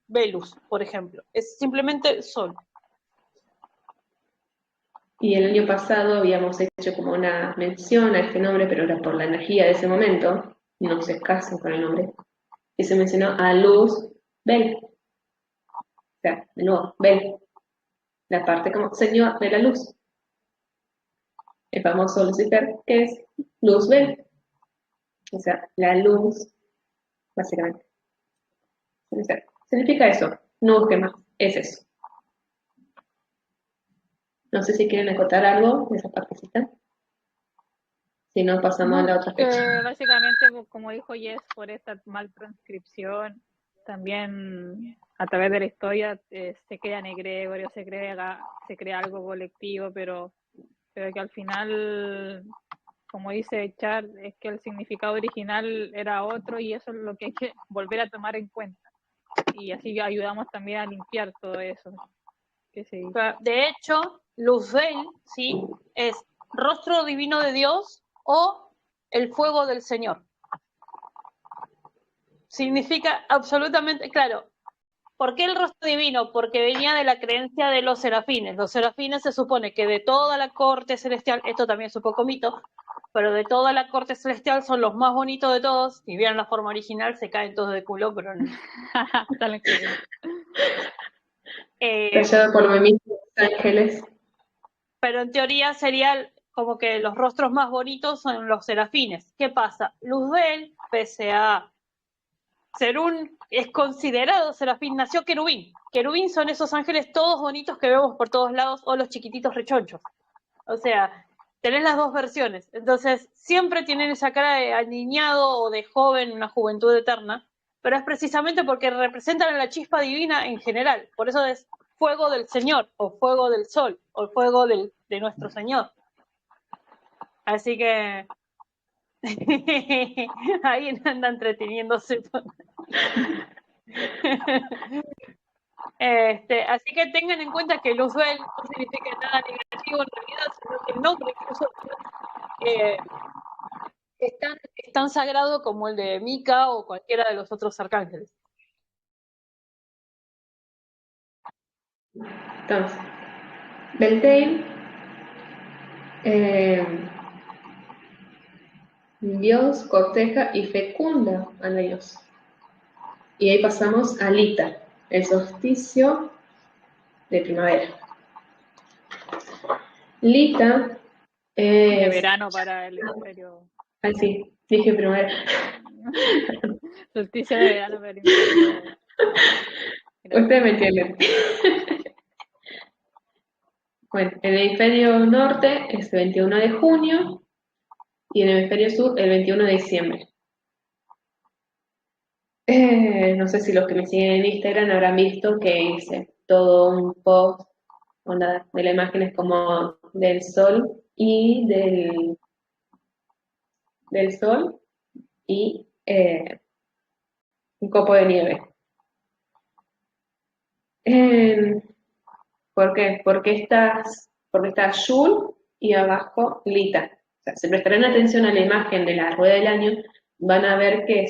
Velus, por ejemplo, es simplemente sol. Y el año pasado habíamos hecho como una mención a este nombre, pero era por la energía de ese momento, no se casen con el nombre, y se mencionó a Luz Bel. O sea, de nuevo, Bel, la parte como señor de la luz. El famoso Lucifer, que es Luz Bel. O sea, la luz, básicamente. Significa eso, no busque más, es eso. No sé si quieren acotar algo de esa partecita. Si no, pasamos a la otra fecha. Básicamente, como dijo Jess, por esta mal transcripción también a través de la historia se crean egregorios, se crea algo colectivo, pero que al final, como dice Char, es que el significado original era otro y eso es lo que hay que volver a tomar en cuenta. Y así ayudamos también a limpiar todo eso. De hecho, Luzbel, ¿sí?, es rostro divino de Dios o el fuego del Señor. Significa absolutamente, claro. ¿Por qué el rostro divino? Porque venía de la creencia de los serafines. Los serafines se supone que de toda la corte celestial, esto también es un poco mito, pero de toda la corte celestial son los más bonitos de todos. Si vieran la forma original, se caen todos de culo, pero no. Tallado por los mismos ángeles. Pero en teoría sería como que los rostros más bonitos son los serafines. ¿Qué pasa? Luzbel, pese a ser es considerado serafín, nació querubín. Querubín son esos ángeles todos bonitos que vemos por todos lados, o los chiquititos rechonchos. O sea, tenés las dos versiones. Entonces, siempre tienen esa cara de aniñado o de joven, una juventud eterna, pero es precisamente porque representan a la chispa divina en general. Por eso es fuego del Señor, o fuego del sol, o fuego de nuestro Señor. Así que ahí anda entreteniéndose. Así que tengan en cuenta que Luzbel no significa nada negativo en realidad, sino que el nombre incluso es tan sagrado como el de Mika o cualquiera de los otros arcángeles. Entonces, Beltane, Dios corteja y fecunda a la diosa. Y ahí pasamos a Lita, el solsticio de primavera. Lita es... De verano para el hemisferio. Ah, sí, dije primavera. Solsticio de verano para el hemisferio. Ustedes me entienden. Bueno, el hemisferio norte es el 21 de junio y el hemisferio sur el 21 de diciembre. No sé si los que me siguen en Instagram habrán visto que hice todo un post de la imagen es como del sol y del sol y un copo de nieve. ¿Por qué? Porque está Yul y abajo Lita. O sea, si prestarán atención a la imagen de la rueda del año, van a ver que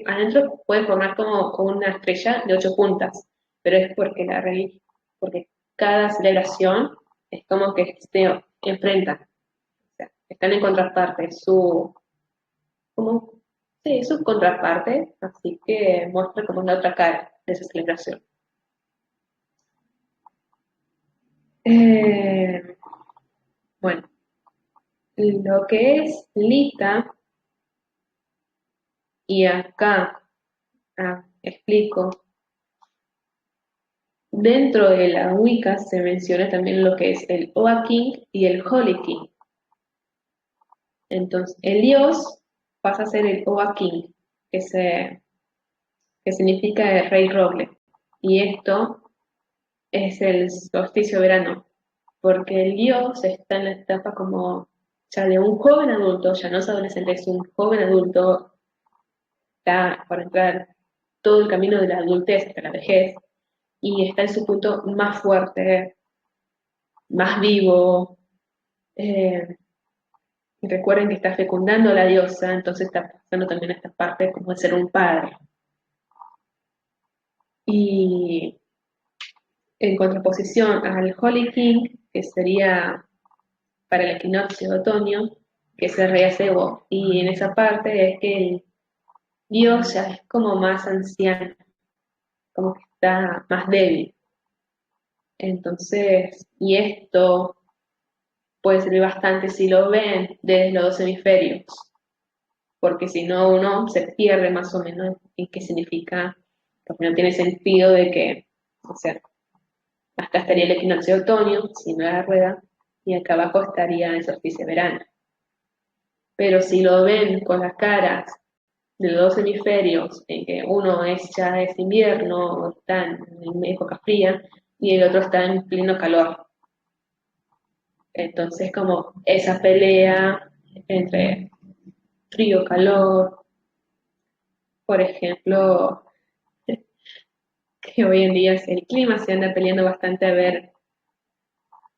adentro puede formar como una estrella de 8 puntas, pero es porque porque cada celebración es como que se enfrentan. O sea, están en contraparte, sus contrapartes, así que muestra como una otra cara de esa celebración. Bueno, lo que es Lita, y acá explico, dentro de la Wicca se menciona también lo que es el Oa King y el Holy King. Entonces, el dios pasa a ser el Oa King, que significa el rey roble. Y esto es el solsticio verano, porque el dios está en la etapa como ya de un joven adulto, ya no es adolescente, es un joven adulto, está por entrar todo el camino de la adultez hasta la vejez, y está en su punto más fuerte, más vivo. Recuerden que está fecundando a la diosa, entonces está pasando también esta parte como de ser un padre. Y en contraposición al Holy King, que sería para el equinoccio de otoño, que es el rey acebo, y en esa parte es que el dios ya es como más anciano, como que está más débil. Entonces, y esto puede servir bastante si lo ven desde los dos hemisferios, porque si no uno se pierde más o menos en qué significa, porque no tiene sentido de que, o sea, acá estaría el equinoccio de otoño, si no la rueda, y acá abajo estaría el solsticio de verano. Pero si lo ven con las caras de los dos hemisferios, en que uno ya es invierno, está en época fría, y el otro está en pleno calor. Entonces, como esa pelea entre frío, calor, por ejemplo, que hoy en día es el clima, se anda peleando bastante a ver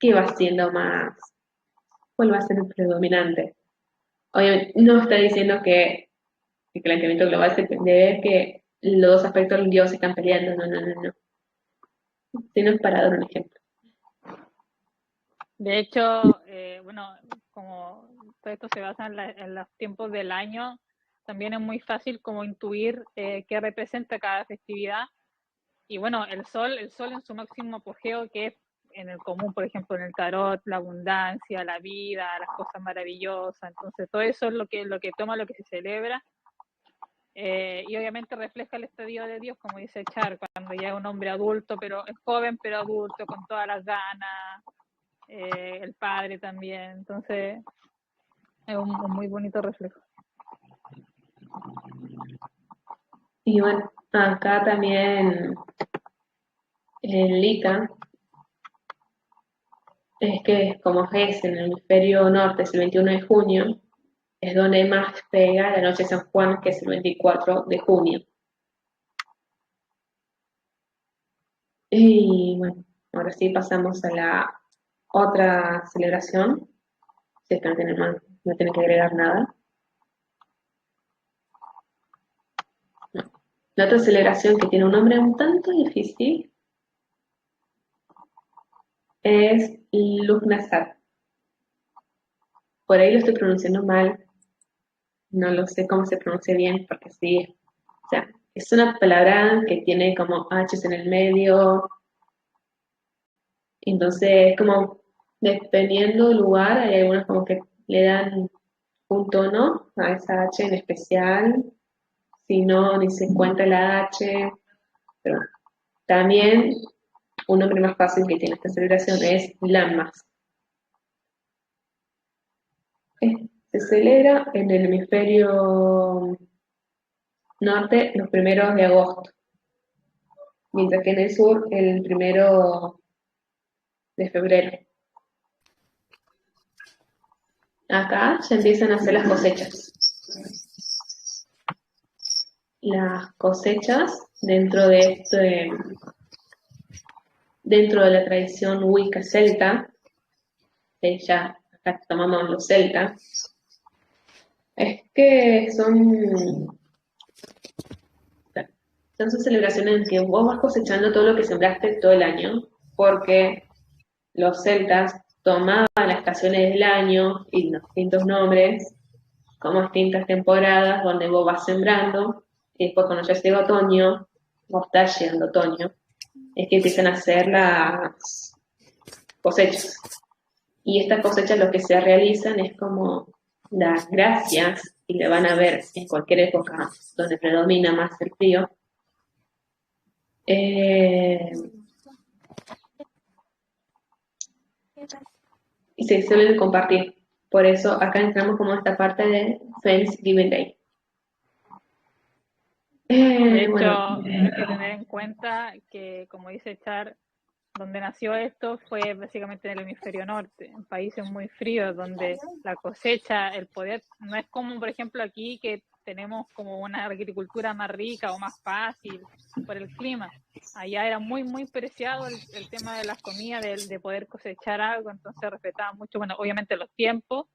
qué va siendo más, cuál va a ser el predominante. Obviamente, no está diciendo que el calentamiento global se debe ver que los dos aspectos del dios se están peleando, no, no, no, no. Sino para dar un ejemplo. De hecho, bueno, como todo esto se basa en los tiempos del año, también es muy fácil como intuir qué representa cada festividad. Y bueno, el sol en su máximo apogeo, que es en el común, por ejemplo, en el tarot, la abundancia, la vida, las cosas maravillosas. Entonces, todo eso es lo que toma, lo que se celebra. Y obviamente refleja el estadio de Dios, como dice Char, cuando ya es un hombre adulto, pero es joven, pero adulto, con todas las ganas, el padre también. Entonces, es un muy bonito reflejo. Y bueno, acá también en Lica, es que como es en el hemisferio norte, es el 21 de junio, es donde más pega la noche de San Juan, que es el 24 de junio. Y bueno, ahora sí pasamos a la otra celebración, si es que no tiene que agregar nada. No. La otra celebración que tiene un nombre un tanto difícil es Lugnasad. Por ahí lo estoy pronunciando mal, no lo sé cómo se pronuncia bien, porque sí, o sea, es una palabra que tiene como H's en el medio, entonces como dependiendo del lugar, hay algunos como que le dan un tono a esa H en especial, si no, ni se cuenta la H, pero bueno. También un nombre más fácil que tiene esta celebración es Lammas. Se celebra en el hemisferio norte los primeros de agosto, mientras que en el sur el 1 de febrero. Acá ya empiezan a hacer las cosechas. Las cosechas dentro de la tradición Wicca celta, ya acá tomamos los celtas, es que son sus celebraciones en que vos vas cosechando todo lo que sembraste todo el año, porque los celtas tomaban las estaciones del año y los distintos nombres como distintas temporadas donde vos vas sembrando y después cuando ya llega otoño, o está llegando otoño, es que empiezan a hacer las cosechas. Y estas cosechas lo que se realizan es como dar gracias, y le van a ver en cualquier época donde predomina más el frío, y se suelen compartir. Por eso acá entramos como esta parte de Thanksgiving Day. De hecho, Bueno, hay que tener en cuenta que, como dice Char, donde nació esto fue básicamente en el hemisferio norte, en países muy fríos, donde la cosecha, el poder, no es como, por ejemplo, aquí que tenemos como una agricultura más rica o más fácil por el clima. Allá era muy preciado el tema de las comidas, de poder cosechar algo, entonces respetaban mucho, bueno, obviamente los tiempos,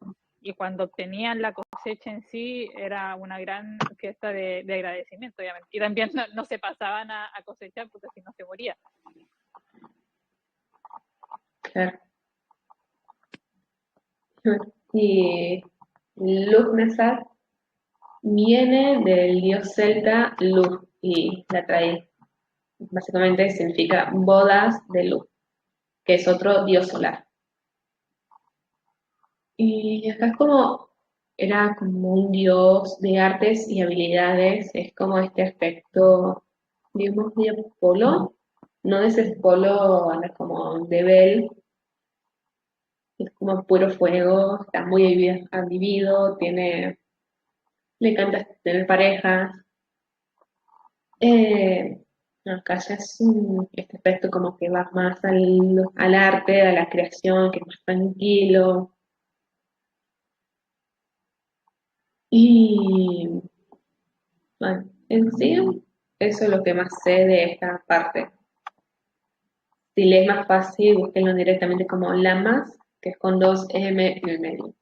y cuando obtenían la cosecha en sí, era una gran fiesta de agradecimiento, obviamente. Y también no se pasaban a cosechar porque si no se moría. claro. Y Lugnasad viene del dios celta Lugh, y la trae, básicamente significa bodas de Lugh, que es otro dios solar. Y acá era como un dios de artes y habilidades, es como este aspecto, digamos, de Apolo, no de ese Apolo como de Bel, es como puro fuego, está muy vivido, tiene le encanta tener parejas. Acá ya es este aspecto como que va más al arte, a la creación, que es más tranquilo. Y bueno, en sí, eso es lo que más sé de esta parte. Si le es más fácil, búsquenlo directamente como Lamas, que es con 2M en el medio.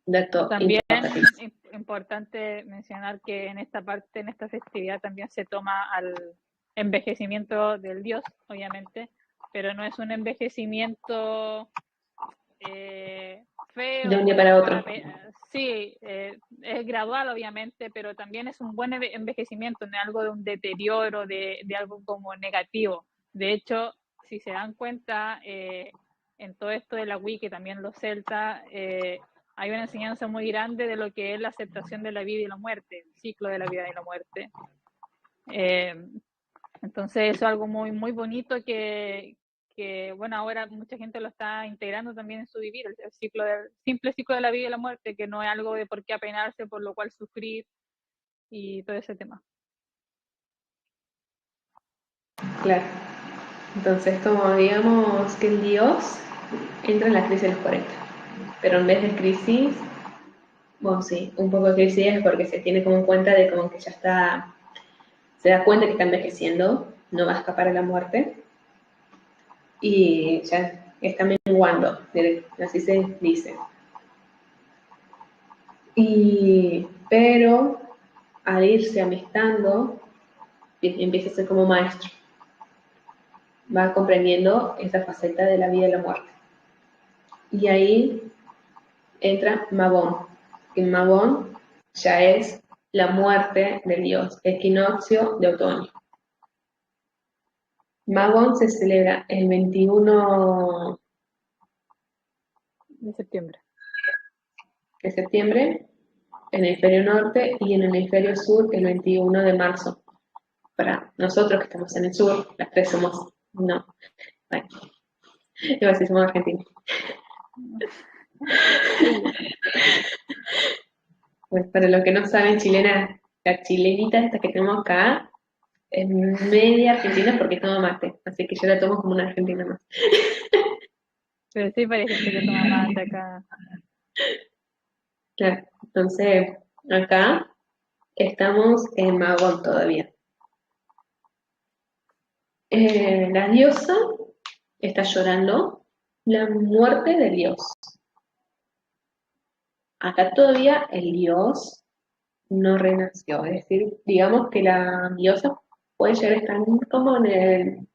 Dato También importante. importante mencionar que en esta parte, en esta festividad, también se toma al envejecimiento del dios, obviamente, pero no es un envejecimiento feo. De un día para otro. Sí, es gradual, obviamente, pero también es un buen envejecimiento, no es algo de un deterioro, de algo como negativo. De hecho, si se dan cuenta, en todo esto de la wiki, también los celtas, hay una enseñanza muy grande de lo que es la aceptación de la vida y la muerte, el ciclo de la vida y la muerte. Entonces eso es algo muy, muy bonito que, bueno, ahora mucha gente lo está integrando también en su vivir, el simple ciclo de la vida y la muerte, que no es algo de por qué apenarse, por lo cual sufrir y todo ese tema. Claro. Entonces, como digamos que el dios entra en la crisis de los 40. Pero en vez de crisis, bueno, sí, un poco de crisis es porque se tiene como en cuenta de como que ya está, se da cuenta que está envejeciendo, no va a escapar a la muerte, y ya está menguando, así se dice. Pero al irse amistando, empieza a ser como maestro, va comprendiendo esa faceta de la vida y la muerte. Y ahí entra Mabón, que Mabón ya es la muerte del dios, equinoccio de otoño. Mabón se celebra el 21 De septiembre. de septiembre en el hemisferio norte y en el hemisferio sur el 21 de marzo. Para nosotros que estamos en el sur, las tres somos, no, bueno, iba a decir somos argentinos. Pues para los que no saben, chilena, la chilenita esta que tenemos acá es media argentina porque toma mate, así que yo la tomo como una argentina más. Pero sí, hay gente que toma mate acá. Claro, entonces acá estamos en Magón todavía. La diosa está llorando la muerte del dios. Acá todavía el dios no renació, es decir, digamos que la diosa puede llegar a estar como en el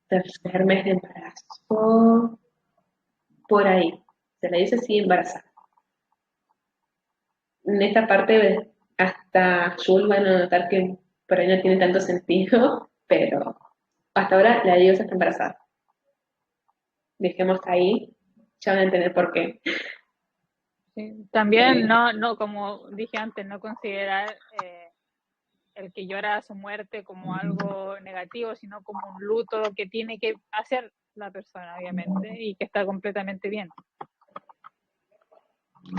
tercer mes de embarazo, por ahí. Se le dice así embarazada. En esta parte hasta Jules van a notar que por ahí no tiene tanto sentido, pero hasta ahora la diosa está embarazada. Dejemos ahí, ya van a entender por qué. Sí. También, no, como dije antes, no considerar el que llora a su muerte como algo negativo, sino como un luto que tiene que hacer la persona, obviamente, y que está completamente bien.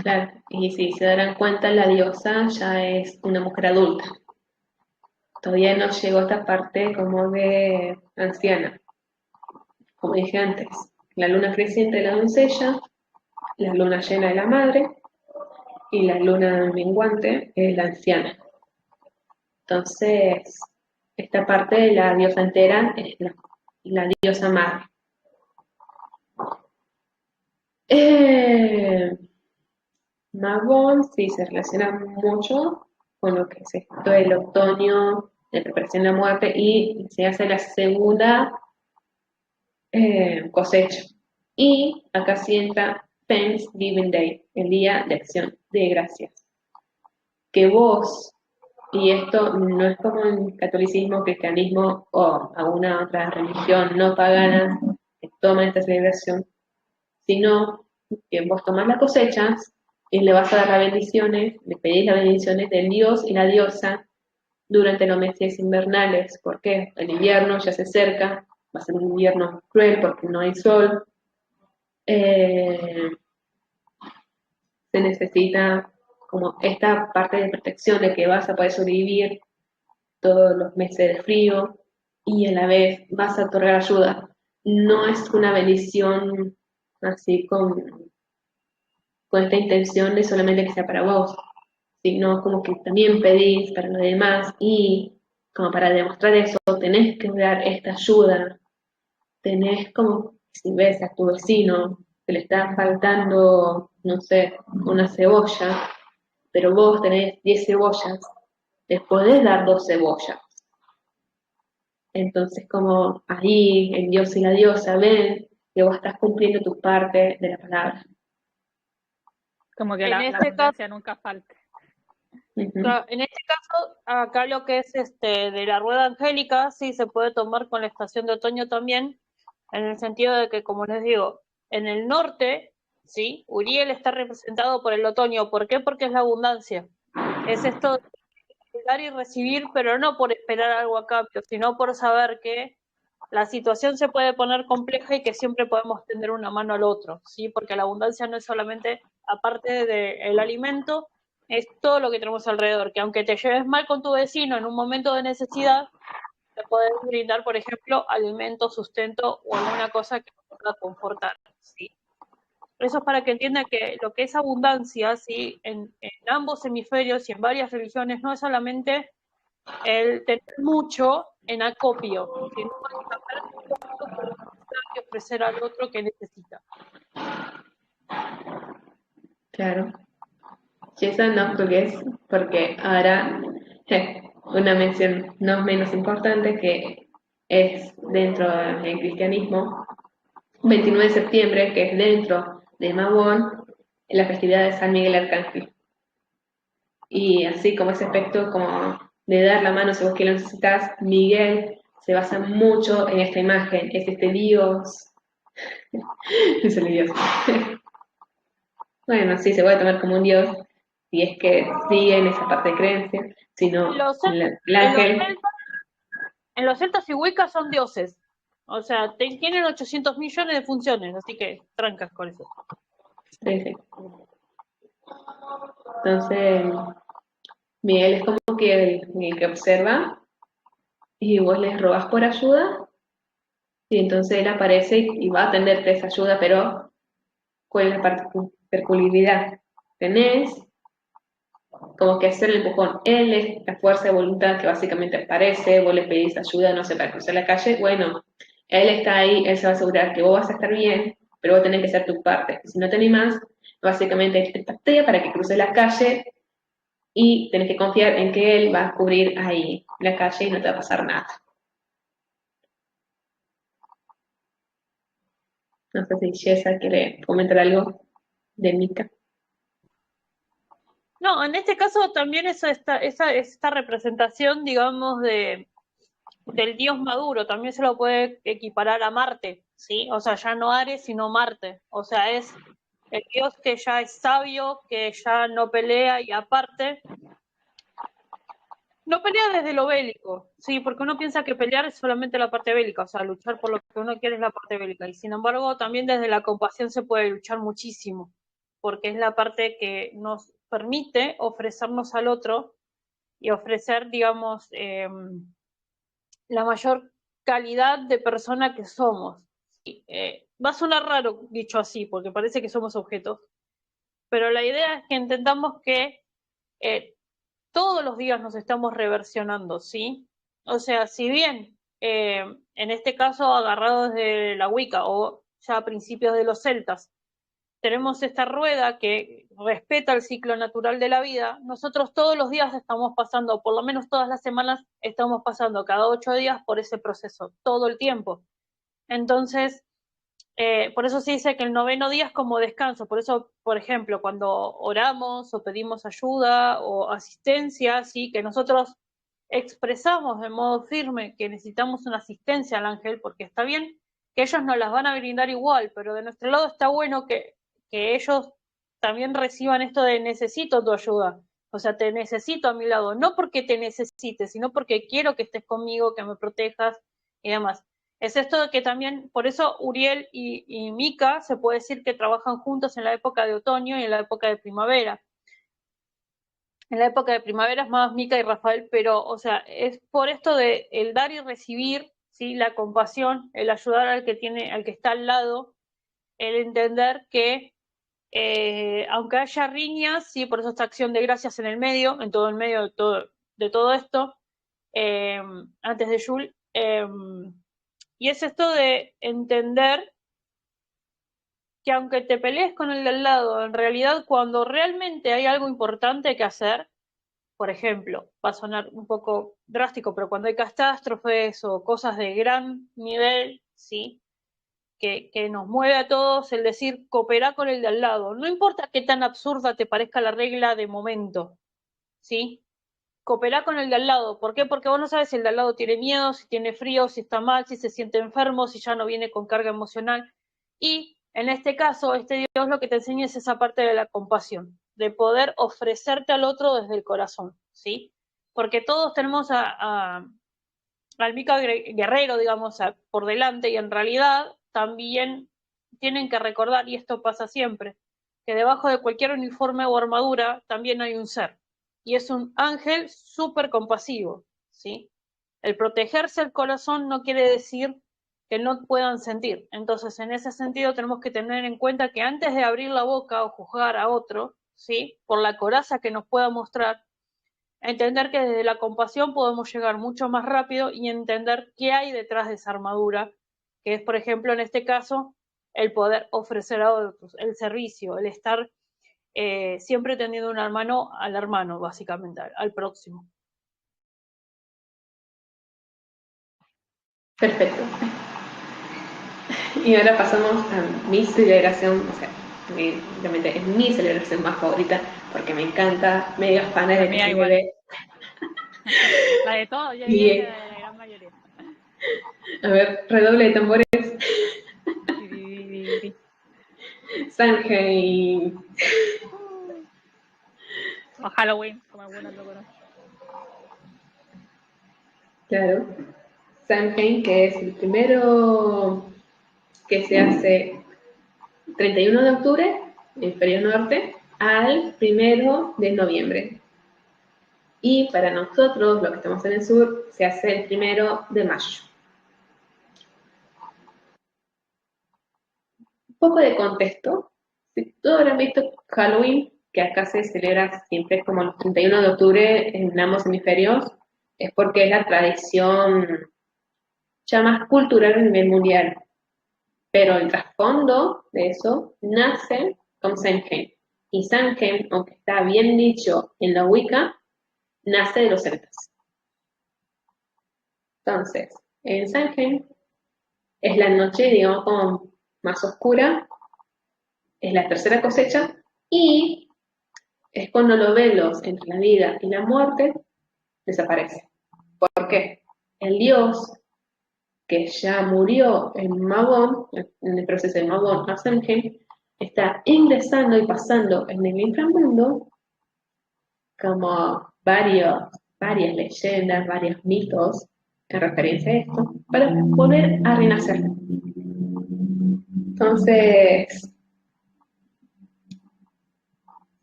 Claro, y si se darán cuenta, la diosa ya es una mujer adulta. Todavía no llegó a esta parte como de anciana. Como dije antes, la luna creciente de la doncella, la luna llena de la madre y la luna menguante es la anciana. Entonces, esta parte de la diosa entera es la diosa madre. Mabón sí se relaciona mucho con lo que es esto del otoño, de preparación de la muerte, y se hace la segunda cosecha. Y acá sí entra Thanksgiving Day, el Día de Acción de Gracias. Que vos, y esto no es como en catolicismo, cristianismo o alguna otra religión no pagana que toma esta celebración, sino que vos tomás las cosechas y le vas a dar las bendiciones, le pedís las bendiciones del dios y la diosa durante los meses invernales, porque el invierno ya se acerca, va a ser un invierno cruel porque no hay sol, se necesita como esta parte de protección de que vas a poder sobrevivir todos los meses de frío y a la vez vas a otorgar ayuda. No es una bendición así con esta intención de solamente que sea para vos, sino como que también pedís para los demás y como para demostrar eso tenés que dar esta ayuda, tenés como si ves a tu vecino que le está faltando, no sé, una cebolla, pero vos tenés 10 cebollas, les podés dar 2 cebollas. Entonces, como ahí el Dios y la diosa ven que vos estás cumpliendo tu parte de la palabra. Como que En la este caso, abundancia nunca falte. en este caso, acá lo que es de la rueda angélica, sí se puede tomar con la estación de otoño también, en el sentido de que, como les digo, en el norte, sí, Uriel está representado por el otoño. ¿Por qué? Porque es la abundancia. Es esto de dar y recibir, pero no por esperar algo a cambio, sino por saber que la situación se puede poner compleja y que siempre podemos tender una mano al otro, ¿sí? Porque la abundancia no es solamente, aparte del alimento, es todo lo que tenemos alrededor, que aunque te lleves mal con tu vecino en un momento de necesidad, te puedes brindar, por ejemplo, alimento, sustento o alguna cosa que te pueda confortar, ¿sí? Eso es para que entiendan que lo que es abundancia, ¿sí? En ambos hemisferios y en varias religiones no es solamente el tener mucho en acopio, sino el saber cuánto podemos dar y ofrecer al otro que necesita. Claro. Y eso no creo que es porque ahora una mención no menos importante que es dentro del cristianismo, 29 de septiembre, que es dentro de Mabón, la festividad de San Miguel Arcángel. Y así como ese aspecto como de dar la mano si vos que lo necesitas, Miguel se basa mucho en esta imagen, es este Dios, es el Dios. Bueno, sí, se puede tomar como un Dios, si es que sigue en esa parte de creencia, sino Los, el en, los ángel. celtas, en los celtas y Wicca son dioses. O sea, tienen 800 millones de funciones, así que trancas con eso. Sí, sí. Entonces, Miguel es como que el que observa y vos les robas por ayuda y entonces él aparece y va a atenderte esa ayuda, pero ¿cuál es la peculiaridad? Tenés como que hacer el empujón. Él es la fuerza de voluntad que básicamente aparece, vos le pedís ayuda, no sé, para cruzar la calle, bueno, él está ahí, él se va a asegurar que vos vas a estar bien, pero vos tenés que hacer tu parte. Si no te animás, básicamente él te patea para que cruces la calle y tenés que confiar en que él va a cubrir ahí la calle y no te va a pasar nada. No sé si Jessa quiere comentar algo de Mika. No, en este caso también esta representación, digamos, del dios Maduro, también se lo puede equiparar a Marte, ¿sí? O sea, ya no Ares, sino Marte. O sea, es el dios que ya es sabio, que ya no pelea y aparte, no pelea desde lo bélico, ¿sí? Porque uno piensa que pelear es solamente la parte bélica, o sea, luchar por lo que uno quiere es la parte bélica. Y sin embargo, también desde la compasión se puede luchar muchísimo, porque es la parte que nos permite ofrecernos al otro y ofrecer, digamos, la mayor calidad de persona que somos. Va a sonar raro dicho así, porque parece que somos objetos, pero la idea es que entendamos que todos los días nos estamos reversionando, ¿sí? O sea, si bien en este caso agarrados de la Wicca o ya a principios de los celtas, tenemos esta rueda que respeta el ciclo natural de la vida, nosotros todos los días estamos pasando, por lo menos todas las semanas, estamos pasando cada 8 días por ese proceso, todo el tiempo. Entonces, por eso se dice que el noveno día es como descanso. Por eso, por ejemplo, cuando oramos o pedimos ayuda o asistencia, ¿sí? Que nosotros expresamos de modo firme que necesitamos una asistencia al ángel, porque está bien que ellos nos las van a brindar igual, pero de nuestro lado está bueno que ellos también reciban esto de necesito tu ayuda. O sea, te necesito a mi lado, no porque te necesite, sino porque quiero que estés conmigo, que me protejas y demás. Es esto de que también, por eso Uriel y Mika se puede decir que trabajan juntos en la época de otoño y en la época de primavera. En la época de primavera es más Mica y Rafael, pero, o sea, es por esto de el dar y recibir, ¿sí? La compasión, el ayudar al que tiene, al que está al lado, el entender que aunque haya riñas, sí, por eso esta acción de gracias en el medio, en todo el medio de todo esto, antes de Yul, y es esto de entender que aunque te pelees con el de al lado, en realidad cuando realmente hay algo importante que hacer, por ejemplo, va a sonar un poco drástico, pero cuando hay catástrofes o cosas de gran nivel, ¿sí? Que nos mueve a todos el decir cooperar con el de al lado. No importa qué tan absurda te parezca la regla de momento, ¿sí? Cooperar con el de al lado. ¿Por qué? Porque vos no sabes si el de al lado tiene miedo, si tiene frío, si está mal, si se siente enfermo, si ya no viene con carga emocional. Y en este caso, este Dios lo que te enseña es esa parte de la compasión, de poder ofrecerte al otro desde el corazón, ¿sí? Porque todos tenemos al Mica Guerrero, digamos, por delante, y en realidad también tienen que recordar, y esto pasa siempre, que debajo de cualquier uniforme o armadura también hay un ser, y es un ángel súper compasivo, ¿sí? El protegerse el corazón no quiere decir que no puedan sentir. Entonces, en ese sentido, tenemos que tener en cuenta que antes de abrir la boca o juzgar a otro, ¿sí? Por la coraza que nos pueda mostrar, entender que desde la compasión podemos llegar mucho más rápido y entender qué hay detrás de esa armadura, que es, por ejemplo, en este caso, el poder ofrecer a otros, el servicio, el estar siempre teniendo una mano al hermano, básicamente, al próximo. Perfecto. Y ahora pasamos a mi celebración, o sea, realmente es mi celebración más favorita porque me encanta, medio fan de que se bebe. La de todo, yo Y, diría que la de la gran mayoría. a ver, redoble de tambores. Samhain. O Halloween, como algunos lo conocen. Claro. Samhain, que es el primero que se hace 31 de octubre, hemisferio norte, al 1 de noviembre. Y para nosotros, los que estamos en el sur, se hace el 1 de mayo. Un poco de contexto. Si todos habrán visto Halloween, que acá se celebra siempre como el 31 de octubre en ambos hemisferios, es porque es la tradición ya más cultural a nivel mundial. Pero el trasfondo de eso nace con Samhain. Y Samhain, aunque está bien dicho en la Wicca, nace de los celtas. Entonces, en Samhain es la noche, digamos, como más oscura, es la tercera cosecha, y es cuando los velos entre la vida y la muerte desaparecen. ¿Por qué? El dios que ya murió en Mabon, en el proceso de Mabon a Samhain, está ingresando y pasando en el inframundo como varias leyendas, varios mitos en referencia a esto, para volver a renacer. Entonces,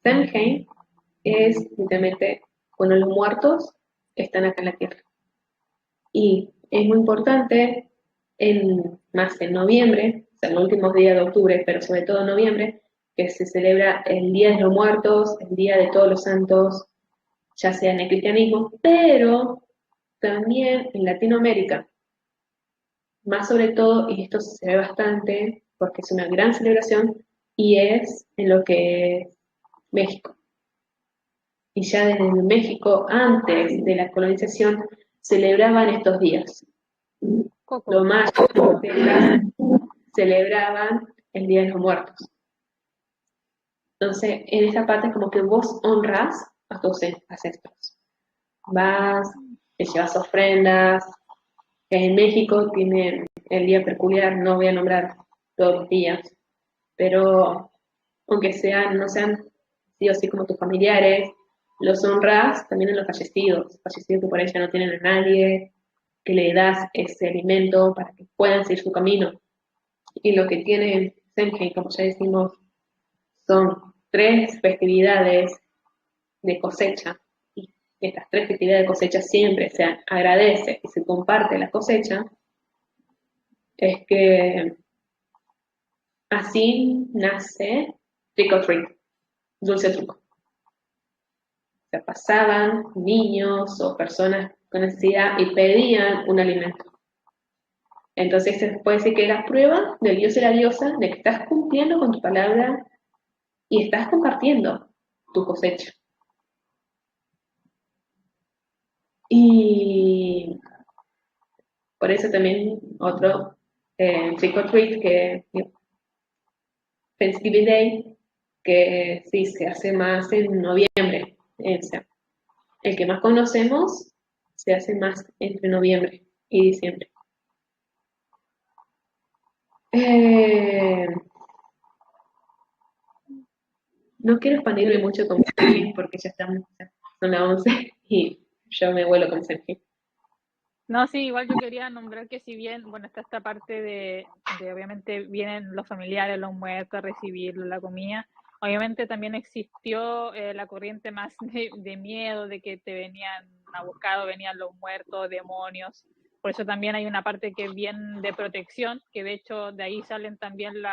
Samhain es simplemente cuando los muertos están acá en la Tierra. Y es muy importante, más en noviembre, o sea, en los últimos días de octubre, pero sobre todo en noviembre, que se celebra el Día de los Muertos, el Día de Todos los Santos, ya sea en el cristianismo, pero también en Latinoamérica. Más sobre todo, y esto se ve bastante, porque es una gran celebración, y es en lo que es México. Y ya desde México, antes de la colonización, celebraban estos días. Los mayas celebraban el Día de los Muertos. Entonces, en esa parte es como que vos honras a tus ancestros. Vas, te llevas ofrendas. En México tienen el día peculiar, no voy a nombrar todos los días, pero aunque no sean sí o sí como tus familiares, los honras también en los fallecidos que por ahí ya no tienen a nadie, que le das ese alimento para que puedan seguir su camino. Y lo que tiene Samhain, como ya decimos, son 3 festividades de cosecha, y estas 3 festividades de cosecha siempre se agradece y se comparte la cosecha, es que así nace Trick or Treat, dulce truco. O sea, pasaban niños o personas con necesidad y pedían un alimento. Entonces se puede decir que es la prueba del dios y la diosa de que estás cumpliendo con tu palabra y estás compartiendo tu cosecha. Y por eso también otro Trick or Treat, que Thanksgiving Day, que sí se hace más en noviembre. O sea, el que más conocemos se hace más entre noviembre y diciembre. No quiero expandirme mucho con Samhain porque ya estamos, son las 11 y yo me vuelo con Samhain. No, sí, igual yo quería nombrar que si bien, bueno, está esta parte de obviamente vienen los familiares, los muertos a recibir la comida, obviamente también existió la corriente más de miedo, de que te venían a buscar, venían los muertos, demonios, por eso también hay una parte que es bien de protección, que de hecho de ahí salen también los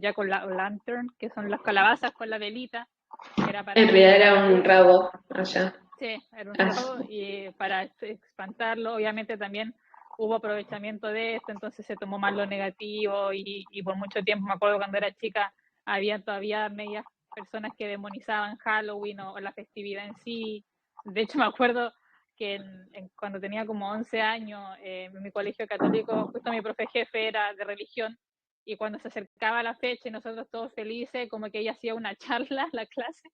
jack-o'-lantern, que son las calabazas con la velita, que era para En realidad era un rabo allá. Sí, era un rabo y para espantarlo, obviamente también hubo aprovechamiento de esto, entonces se tomó más lo negativo y por mucho tiempo, me acuerdo cuando era chica, había todavía medias personas que demonizaban Halloween o la festividad en sí. De hecho, me acuerdo que cuando tenía como 11 años, en mi colegio católico, justo mi profe jefe era de religión y cuando se acercaba la fecha y nosotros todos felices, como que ella hacía una charla, la clase,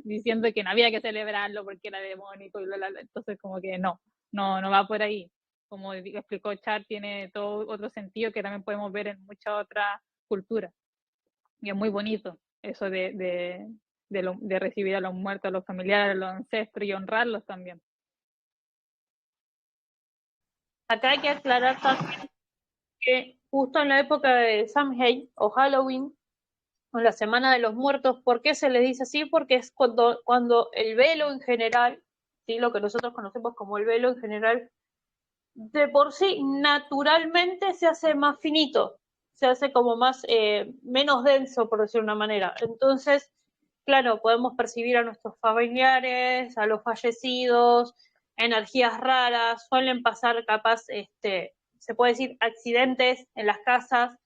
diciendo que no había que celebrarlo porque era demónico y entonces como que no va por ahí. Como explicó Char, tiene todo otro sentido que también podemos ver en muchas otras culturas. Y es muy bonito eso de recibir a los muertos, a los familiares, a los ancestros y honrarlos también. Acá hay que aclarar también que justo en la época de Samhain o Halloween, o la Semana de los Muertos, ¿por qué se les dice así? Porque es cuando el velo en general, ¿sí? Lo que nosotros conocemos como el velo en general, de por sí naturalmente se hace más finito, se hace como más, menos denso, por decirlo de una manera. Entonces, claro, podemos percibir a nuestros familiares, a los fallecidos, energías raras, suelen pasar capaz, se puede decir, accidentes en las casas,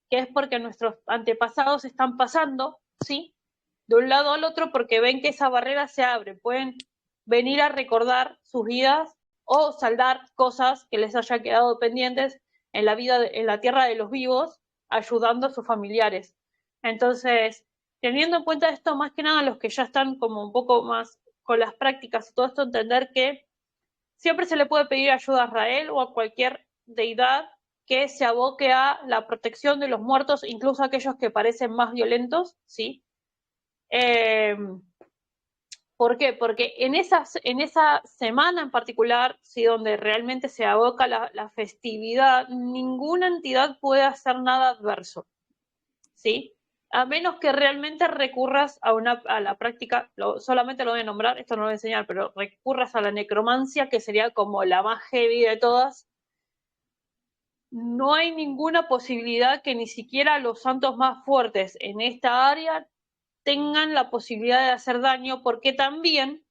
que es porque nuestros antepasados están pasando, ¿sí? De un lado al otro porque ven que esa barrera se abre, pueden venir a recordar sus vidas o saldar cosas que les haya quedado pendientes en la vida, en la tierra de los vivos, ayudando a sus familiares. Entonces, teniendo en cuenta esto, más que nada los que ya están como un poco más con las prácticas y todo esto, entender que siempre se le puede pedir ayuda a Israel o a cualquier deidad que se aboque a la protección de los muertos, incluso aquellos que parecen más violentos, ¿sí? ¿Por qué? Porque en esa semana en particular, ¿sí? Donde realmente se aboca la festividad, ninguna entidad puede hacer nada adverso, ¿sí? A menos que realmente recurras a la práctica, solamente lo voy a nombrar, esto no lo voy a enseñar, pero recurras a la necromancia, que sería como la más heavy de todas. No hay ninguna posibilidad que ni siquiera los santos más fuertes en esta área tengan la posibilidad de hacer daño, porque también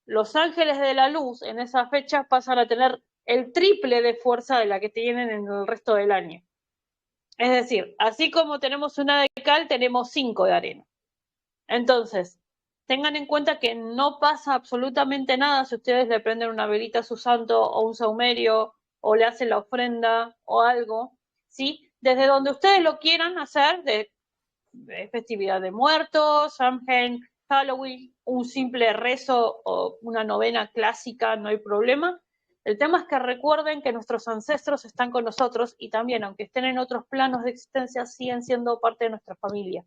los ángeles de la luz en esas fechas pasan a tener el triple de fuerza de la que tienen en el resto del año. Es decir, así como tenemos una de cal, tenemos 5 de arena. Entonces, tengan en cuenta que no pasa absolutamente nada si ustedes le prenden una velita a su santo o un saumerio o le hacen la ofrenda o algo, ¿sí? Desde donde ustedes lo quieran hacer, de festividad de muertos, Samhain, Halloween, un simple rezo o una novena clásica, no hay problema. El tema es que recuerden que nuestros ancestros están con nosotros y también, aunque estén en otros planos de existencia, siguen siendo parte de nuestra familia,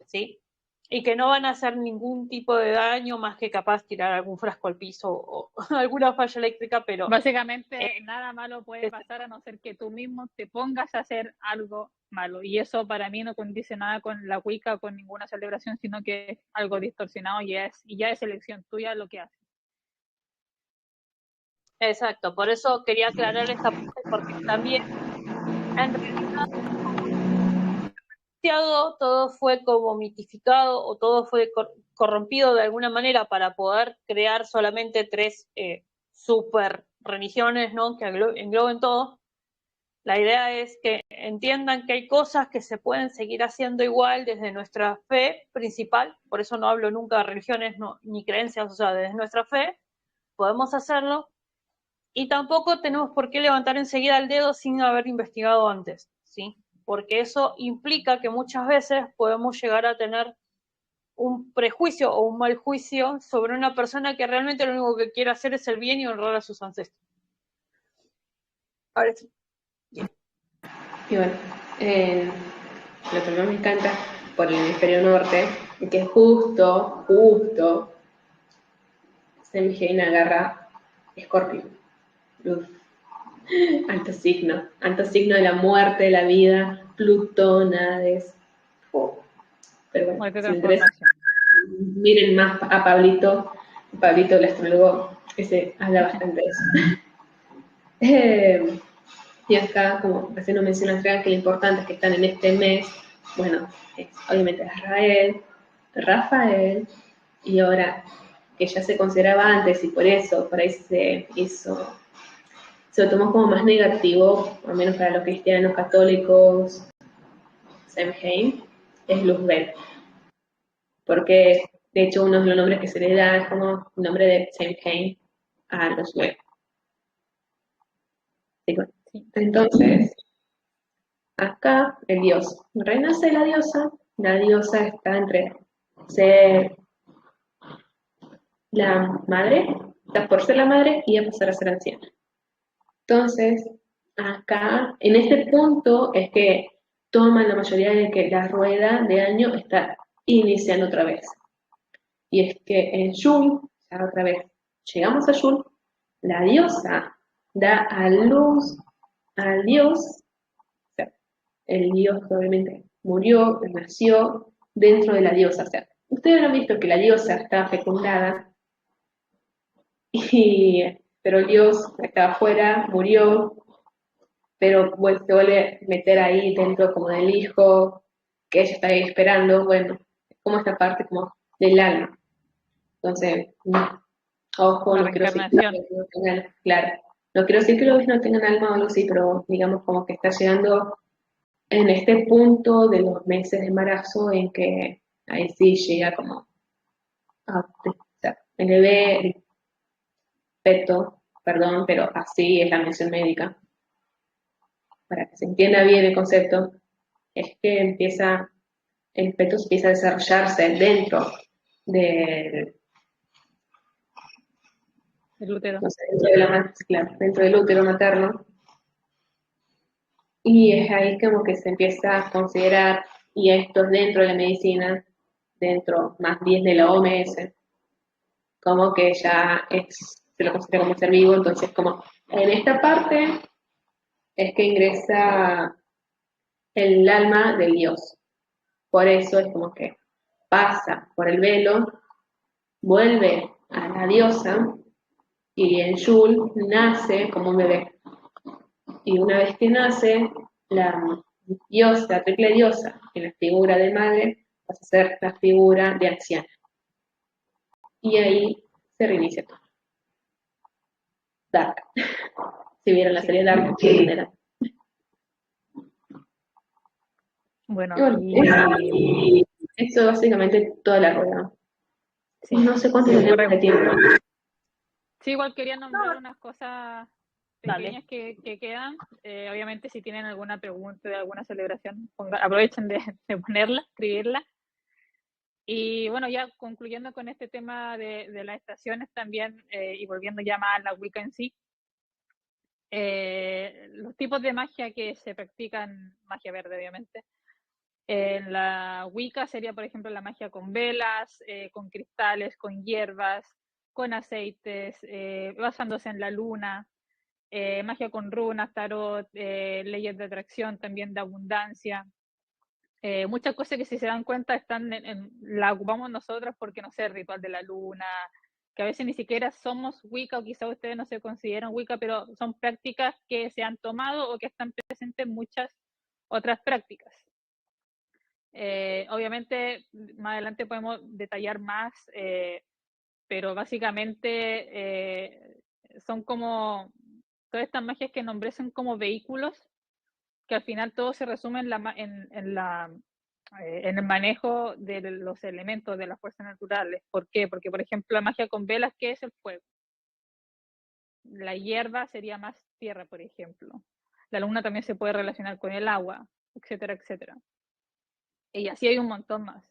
¿sí? y que no van a hacer ningún tipo de daño más que capaz tirar algún frasco al piso o alguna falla eléctrica, pero Básicamente, nada malo puede pasar a no ser que tú mismo te pongas a hacer algo malo. Y eso para mí no condice nada con la Wicca o con ninguna celebración, sino que es algo distorsionado y ya es elección tuya lo que haces. exacto, por eso quería aclarar esta parte, porque también en realidad todo fue como mitificado o todo fue corrompido de alguna manera para poder crear solamente tres super religiones, ¿no? Que engloben todo. La idea es que entiendan que hay cosas que se pueden seguir haciendo igual desde nuestra fe principal, por eso no hablo nunca de religiones ni creencias, o sea, desde nuestra fe podemos hacerlo, y tampoco tenemos por qué levantar enseguida el dedo sin haber investigado antes, ¿sí? Porque eso implica que muchas veces podemos llegar a tener un prejuicio o un mal juicio sobre una persona que realmente lo único que quiere hacer es el bien y honrar a sus ancestros. Ahora sí. Y bueno, lo que más me encanta por el hemisferio norte, es que justo, Samhain agarra Escorpio. Uf, alto signo de la muerte, de la vida, Plutón, Hades. Oh. Pero bueno, Muerte, si me interesa, transformación. miren más a Pablito el astrólogo, ese habla bastante de eso. Y acá, como recién nos mencionó Fran, que lo importante es que están en este mes, bueno, es obviamente Rafael, y ahora que ya se consideraba antes y por eso, por ahí se hizo, se lo tomó como más negativo, al menos para los cristianos católicos, Samhain, es Luzbel, porque de hecho uno de los nombres que se le da es como el nombre de Samhain a Luzbel. Entonces, acá el dios renace la diosa está entre ser la madre, está por ser la madre y a pasar a ser anciana. Entonces, acá, en este punto, es que toman la mayoría de que la rueda de año está iniciando otra vez. Y es que en Yule, ya otra vez, llegamos a Yule, la diosa da a luz al dios, o sea, el dios obviamente murió, nació dentro de la diosa. O sea, ustedes han visto que la diosa está fecundada, pero el dios estaba afuera, murió, pero bueno, se vuelve a meter ahí dentro como del hijo que ella está ahí esperando. Bueno, como esta parte como del alma. Entonces, ojo, La no quiero decir que reencarnación. los no tengan, claro, no quiero decir que los no tengan alma o algo así, pero digamos como que está llegando en este punto de los meses de embarazo en que ahí sí llega como o sea, el bebé, el feto, perdón, pero así es la mención médica, para que se entienda bien el concepto, es que el feto empieza a desarrollarse del, El útero. no sé, claro, dentro del útero materno, y es ahí como que se empieza a considerar, y esto es dentro de la medicina, dentro más bien de la OMS, como que ya se lo considera como ser vivo, entonces como en esta parte es que ingresa el alma del dios. Por eso es como que pasa por el velo, vuelve a la diosa y en Yule nace como un bebé. Y una vez que nace, la diosa, la triple diosa, en la figura de madre, pasa a ser la figura de anciana. Y ahí se reinicia todo. Dark. Si vieron la serie Dark, entenderán. Bueno, y eso es básicamente toda la rueda. sí. No sé cuánto tenemos de tiempo. Sí, igual quería nombrar unas cosas Dale. pequeñas que quedan. Obviamente, si tienen alguna pregunta de alguna celebración, aprovechen de ponerla, escribirla. Y bueno, ya concluyendo con este tema de las estaciones también, y volviendo ya más a la Wicca en sí, los tipos de magia que se practican, magia verde obviamente, En la Wicca sería, por ejemplo, la magia con velas, con cristales, con hierbas, con aceites, basándose en la luna, magia con runas, tarot, leyes de atracción, también de abundancia. Muchas cosas que si se dan cuenta están la ocupamos nosotros porque, no sé, el ritual de la luna, que a veces ni siquiera somos Wicca o quizá ustedes no se consideran Wicca, pero son prácticas que se han tomado o que están presentes en muchas otras prácticas. Obviamente, más adelante podemos detallar más, pero básicamente son como, todas estas magias que nombré son como vehículos, que al final todo se resume en el manejo de los elementos de las fuerzas naturales. ¿Por qué? Porque, por ejemplo, la magia con velas, ¿qué es el fuego? La hierba sería más tierra, por ejemplo. La luna también se puede relacionar con el agua, etcétera, etcétera. Y así hay un montón más.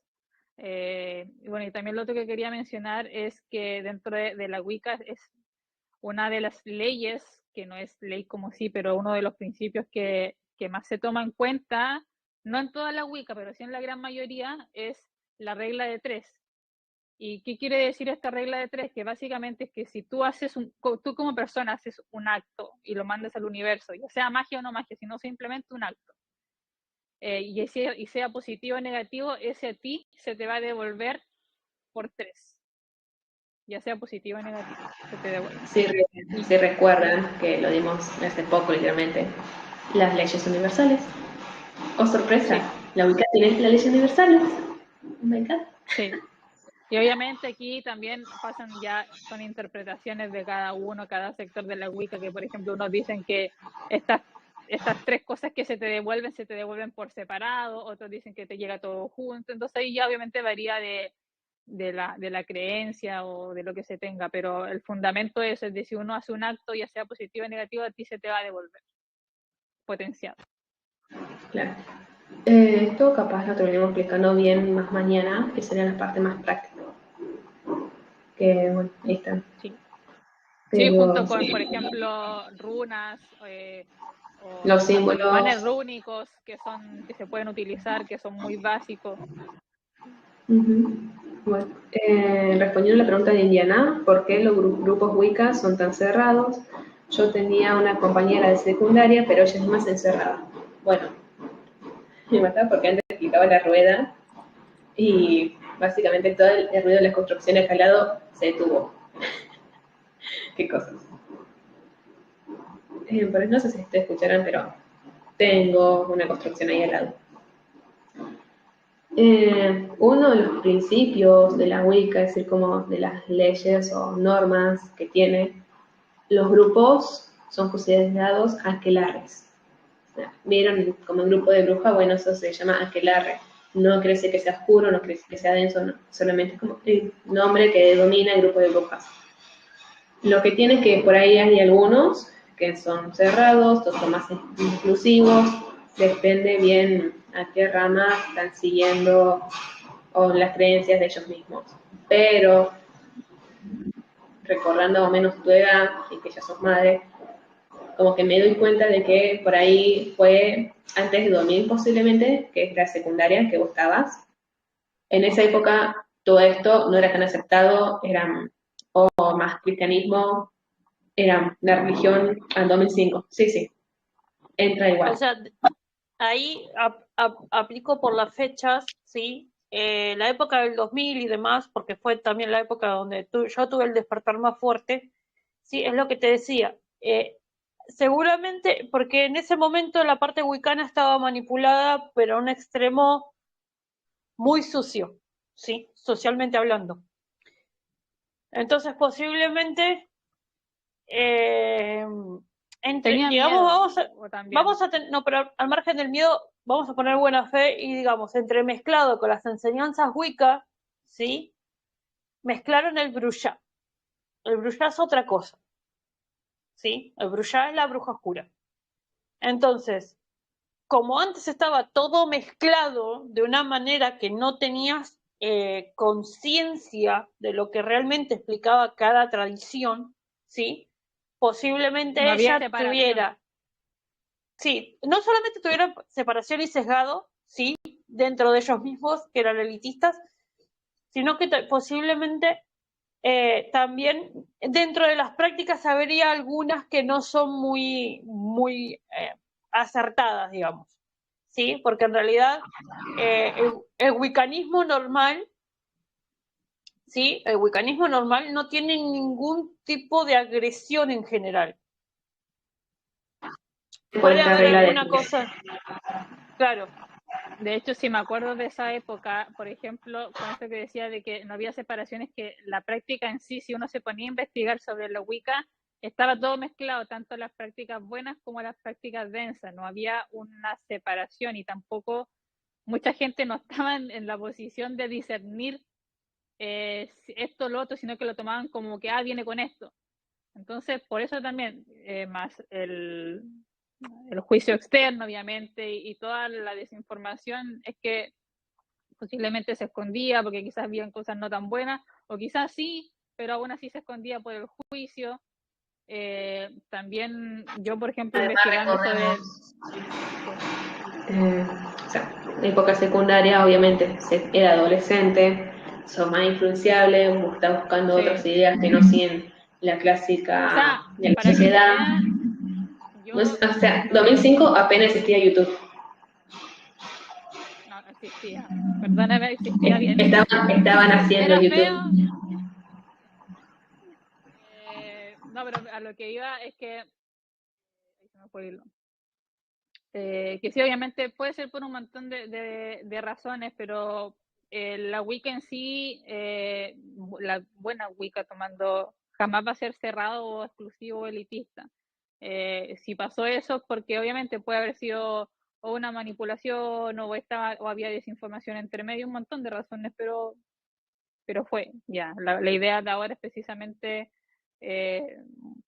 Y bueno, y también lo otro que quería mencionar es que dentro de la Wicca es una de las leyes, que no es ley como sí, pero uno de los principios que más se toma en cuenta, no en toda la Wicca, pero sí en la gran mayoría, es la regla de 3. ¿Y qué quiere decir esta regla de 3? Que básicamente es que si tú tú como persona haces un acto y lo mandas al universo, ya sea magia o no magia, sino simplemente un acto, y sea positivo o negativo, ese a ti se te va a devolver por 3, ya sea positivo o negativo, se te devuelve. Si recuerdan que lo dimos hace poco, literalmente, las leyes universales. Oh, sorpresa, Sí. la Wicca tiene las leyes universales. Oh my God. Sí. Y obviamente aquí también son interpretaciones de cada uno, cada sector de la Wicca, que por ejemplo unos dicen que estas 3 cosas que se te devuelven por separado, otros dicen que te llega todo junto, entonces ahí ya obviamente varía de la creencia o de lo que se tenga, pero el fundamento es de si uno hace un acto, ya sea positivo o negativo, a ti se te va a devolver, potenciado. Claro. Esto capaz lo terminamos explicando bien más mañana, que sería la parte más práctica. Que bueno, ahí está. Sí. Pero, Sí, junto con, sí. por ejemplo, runas, Los o los símbolos. talismanes rúnicos que se pueden utilizar, que son muy básicos. Bueno, respondiendo a la pregunta de Indiana, ¿por qué los grupos Wicca son tan cerrados? Yo tenía una compañera de secundaria, pero ella es más encerrada. Bueno, me mataba porque antes explicaba la rueda y básicamente todo el ruido de las construcciones al lado se detuvo. Qué cosas. Por eso no sé si ustedes escucharán, pero tengo una construcción ahí al lado. Uno de los principios de la Wicca, es decir, como de las leyes o normas que tiene, los grupos son considerados aquelarres. O sea, ¿vieron como un grupo de brujas? Bueno, eso se llama aquelarre. No quiere decir que sea oscuro, no quiere decir que sea denso, no. Solamente es como el nombre que domina el grupo de brujas. Lo que tiene es que por ahí hay algunos que son cerrados, otros son más inclusivos, depende bien a qué rama están siguiendo o las creencias de ellos mismos. Pero, recordando más o menos tu edad y que ya sos madre, como que me doy cuenta de que por ahí fue antes de 2000 posiblemente, que es la secundaria que vos estabas. En esa época todo esto no era tan aceptado, eran o más cristianismo, era la religión al 2005. Sí, sí, entra igual. O sea, ahí aplico por las fechas, ¿sí? La época del 2000 y demás, porque fue también la época donde yo tuve el despertar más fuerte, ¿sí? Es lo que te decía. Seguramente, porque en ese momento la parte wicana estaba manipulada, pero a un extremo muy sucio, ¿sí? Socialmente hablando. Entonces, posiblemente, Tenían digamos, miedo, no, pero al margen del miedo, vamos a poner buena fe y, digamos, entremezclado con las enseñanzas Wicca, ¿sí? Mezclaron el Bruja. El Bruja es otra cosa, ¿sí? El Bruja es la bruja oscura. Entonces, como antes estaba todo mezclado de una manera que no tenías conciencia de lo que realmente explicaba cada tradición, ¿sí? Posiblemente no había ella separación. tuviera, sí, no solamente tuviera separación y sesgado, ¿sí? dentro de ellos mismos, que eran elitistas, sino que posiblemente también dentro de las prácticas habría algunas que no son muy acertadas, digamos, ¿sí? Porque en realidad el wiccanismo normal, ¿sí? El wiccanismo normal no tiene ningún tipo de agresión en general. Puede haber alguna cosa, claro. De hecho, si me acuerdo de esa época, por ejemplo, con esto que decía de que no había separaciones, que la práctica en sí, si uno se ponía a investigar sobre la Wicca, estaba todo mezclado, tanto las prácticas buenas como las prácticas densas, no había una separación y tampoco mucha gente no estaba en la posición de discernir esto o lo otro, sino que lo tomaban como que, viene con esto. Entonces, por eso también, más el juicio externo, obviamente, y toda la desinformación es que posiblemente se escondía porque quizás habían cosas no tan buenas, o quizás sí, pero aún así se escondía por el juicio. También yo, por ejemplo, investigando sobre... o sea, en época secundaria, obviamente, era adolescente, sos más influenciable, estás buscando otras ideas que no siguen la clásica de la sociedad. Yo, o sea, 2005 apenas existía YouTube. No existía. Perdóname, existía bien. Estaban haciendo Era YouTube. feo. No, pero a lo que iba es que... se me fue el hilo. Que sí, obviamente puede ser por un montón de razones, pero la Wicca en sí, la buena Wicca tomando, jamás va a ser cerrado o exclusivo o elitista. Si pasó eso, porque obviamente puede haber sido o una manipulación o había desinformación entre medio, un montón de razones, pero fue, ya. La idea de ahora es precisamente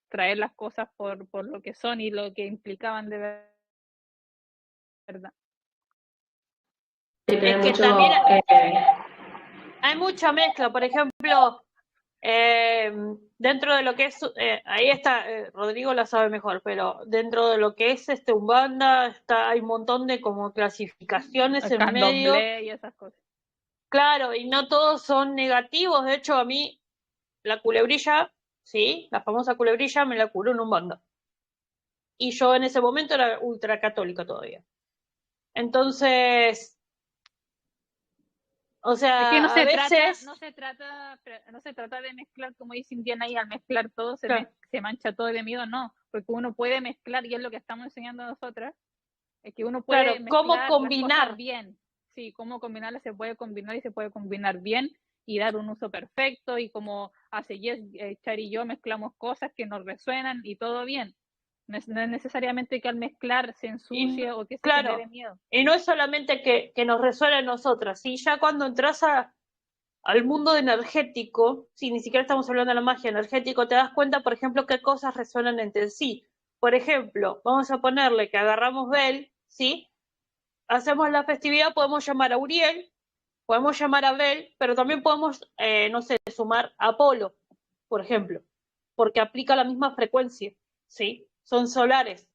traer las cosas por lo que son y lo que implicaban de verdad. Es que mucho, también hay mucha mezcla, por ejemplo, dentro de lo que es, ahí está, Rodrigo la sabe mejor, pero dentro de lo que es Umbanda, hay un montón de como clasificaciones en medio. Y esas cosas. Claro, y no todos son negativos, de hecho a mí la culebrilla, sí, la famosa culebrilla me la curó en Umbanda. Y yo en ese momento era ultracatólica todavía. Entonces, o sea, es que a veces... no se trata de mezclar, como dice Indiana, y al mezclar todo claro. se mancha todo de miedo, no, porque uno puede mezclar, y es lo que estamos enseñando nosotras, es que uno puede claro, mezclar ¿cómo combinar? las cosas bien, sí, cómo combinarlas se puede combinar y se puede combinar bien y dar un uso perfecto, y como hace Jess, Char y yo mezclamos cosas que nos resuenan y todo bien. No es necesariamente que al mezclar se ensucie o que se genere miedo. Y no es solamente que nos resuene a nosotras, ¿sí? Ya cuando entras al mundo energético, si ni siquiera estamos hablando de la magia energético, te das cuenta, por ejemplo, qué cosas resuenan entre sí. Por ejemplo, vamos a ponerle que agarramos Bel, ¿sí? Hacemos la festividad, podemos llamar a Uriel, podemos llamar a Bel, pero también podemos, no sé, sumar a Apolo, por ejemplo, porque aplica la misma frecuencia, ¿sí? Son solares.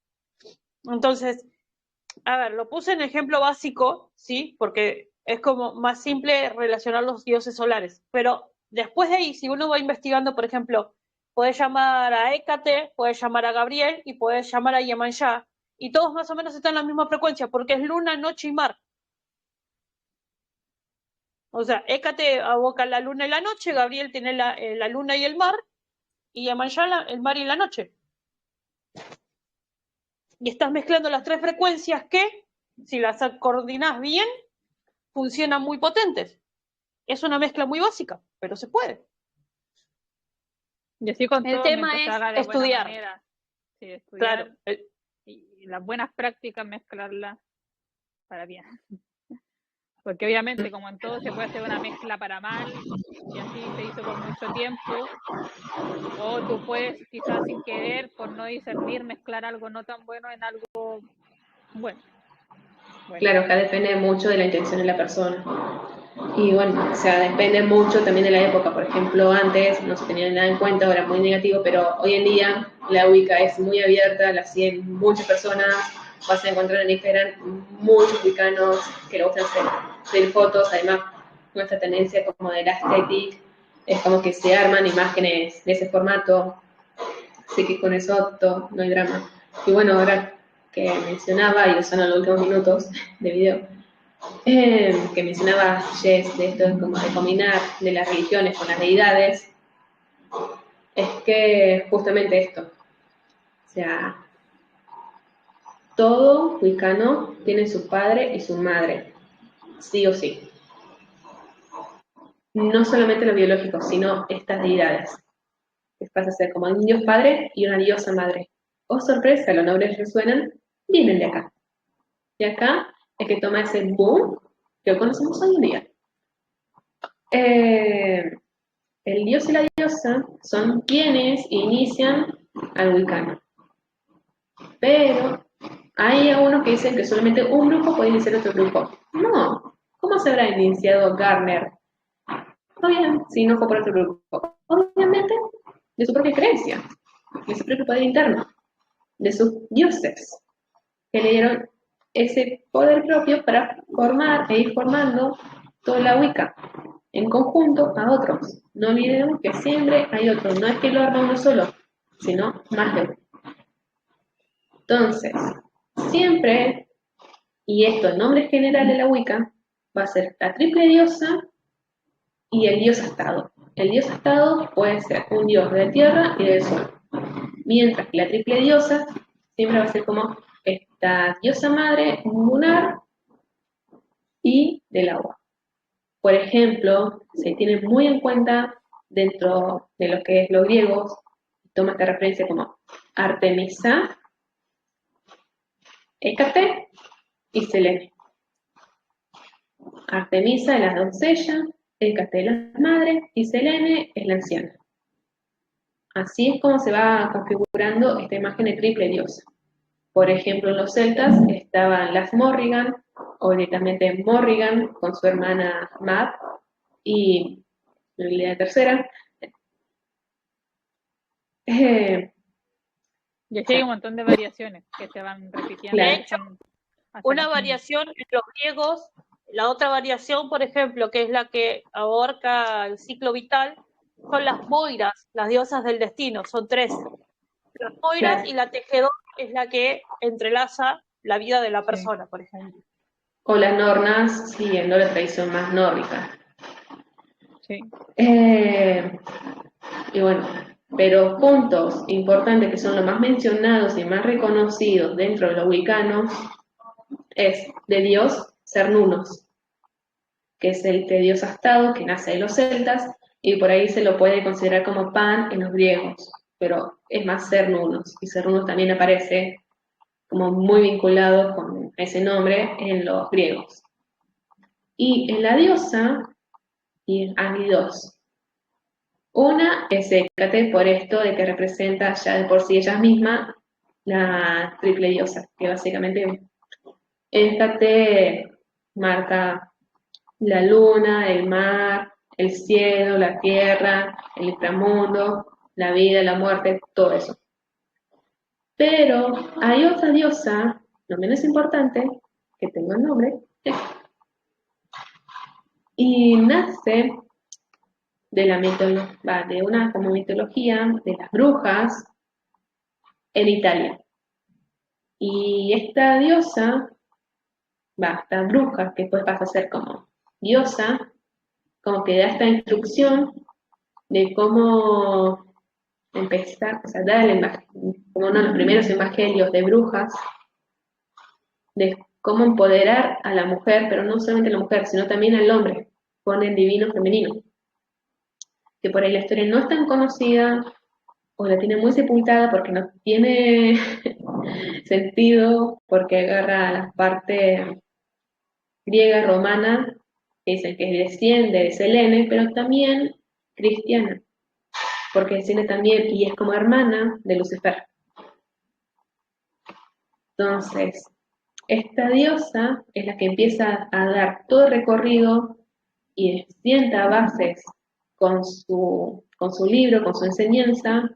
Entonces, a ver, lo puse en ejemplo básico, ¿sí? Porque es como más simple relacionar los dioses solares. Pero después de ahí, si uno va investigando, por ejemplo, puedes llamar a Hécate, puedes llamar a Gabriel y puedes llamar a Yemanjá, y todos más o menos están en la misma frecuencia, porque es luna, noche y mar. O sea, Hécate aboca la luna y la noche, Gabriel tiene la luna y el mar, y Yemanjá el mar y la noche. Y estás mezclando las tres frecuencias que, si las coordinas bien, funcionan muy potentes. Es una mezcla muy básica, pero se puede. Y así con el todo, tema es haga de estudiar. Buena manera. Sí, estudiar. Claro. Y las buenas prácticas mezclarlas para bien. Porque obviamente, como en todo, se puede hacer una mezcla para mal, y así se hizo por mucho tiempo. O tú puedes, quizás sin querer, por no discernir, mezclar algo no tan bueno en algo bueno. Claro, acá depende mucho de la intención de la persona. Y bueno, o sea, depende mucho también de la época. Por ejemplo, antes no se tenía nada en cuenta, era muy negativo, pero hoy en día la Wicca es muy abierta, la siguen muchas personas, vas a encontrar en Instagram muchos wicanos que le gustan hacer fotos, además nuestra tendencia como de la estética es como que se arman imágenes de ese formato, así que con eso no hay drama. Y bueno, ahora que mencionaba, y son los últimos minutos de video, que mencionaba Jess de esto como de combinar de las religiones con las deidades, es que justamente esto, o sea, todo wicano tiene su padre y su madre, sí o sí. No solamente lo biológico, sino estas deidades. Que pasa a ser como un dios padre y una diosa madre. Oh, sorpresa, los nombres resuenan, vienen de acá. De acá es que toma ese boom que conocemos hoy en día. El dios y la diosa son quienes inician al wicano. Pero hay algunos que dicen que solamente un grupo puede iniciar otro grupo. No. ¿Cómo se habrá iniciado Gardner? Está bien, si no fue por otro grupo. Obviamente, de su propia creencia, de su propio poder interno, de sus dioses, que le dieron ese poder propio para formar e ir formando toda la Wicca, en conjunto a otros. No olvidemos que siempre hay otros, no es que lo arma uno solo, sino más de uno. Entonces, siempre, y esto en nombre general de la Wicca, va a ser la triple diosa y el dios astado. El dios astado puede ser un dios de la tierra y del sol, mientras que la triple diosa siempre va a ser como esta diosa madre lunar y del agua. Por ejemplo, se tiene muy en cuenta dentro de lo que es los griegos, toma esta referencia como Artemisa, Hécate y Selene. Artemisa es la doncella, Hécate es la madre y Selene es la anciana. Así es como se va configurando esta imagen de triple diosa. Por ejemplo, en los celtas estaban las Morrigan, o directamente Morrigan con su hermana Mab y la tercera. Y así hay un montón de variaciones que se van repitiendo. De hecho, una variación en los griegos, la otra variación, por ejemplo, que es la que abarca el ciclo vital, son las moiras, las diosas del destino, son 3. Las moiras y la tejedora es la que entrelaza la vida de la persona, por ejemplo. O las nornas, siguiendo la tradición más nórdica. Sí. Y bueno, pero puntos importantes que son los más mencionados y más reconocidos dentro de los wiccanos es de Dios Cernunnos, que es el dios astado que nace de los celtas y por ahí se lo puede considerar como Pan en los griegos, pero es más Cernunnos, y Cernunnos también aparece como muy vinculado con ese nombre en los griegos. Y en la diosa hay dos. Una es Hécate, por esto de que representa ya de por sí ella misma la triple diosa, que básicamente Hécate marca la luna, el mar, el cielo, la tierra, el inframundo, la vida, la muerte, todo eso. Pero hay otra diosa, no menos importante, que tengo el nombre, y nace de una como mitología de las brujas en Italia. Y esta diosa, esta bruja, que después pasa a ser como diosa, como que da esta instrucción de cómo empezar, o sea, da como uno de los primeros evangelios de brujas, de cómo empoderar a la mujer, pero no solamente a la mujer, sino también al hombre, con el divino femenino. Que por ahí la historia no es tan conocida, o la tiene muy sepultada porque no tiene sentido, porque agarra la parte griega, romana, que dicen que desciende de Selene, pero también cristiana, porque desciende también y es como hermana de Lucifer. Entonces, esta diosa es la que empieza a dar todo el recorrido y sienta bases con su libro, con su enseñanza,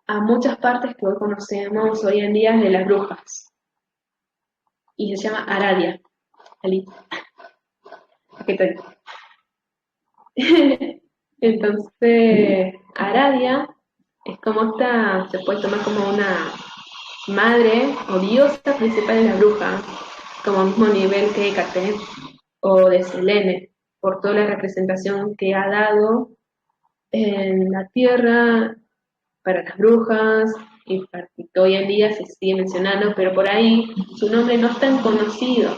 a muchas partes que hoy conocemos hoy en día de las brujas. y se llama Aradia. Ali. ¿Qué tal? Entonces, Aradia es como esta, se puede tomar como una madre o diosa principal de la bruja, como al mismo nivel que Hécate o de Selene, por toda la representación que ha dado en la tierra para las brujas, y hoy en día se sigue mencionando, pero por ahí su nombre no es tan conocido,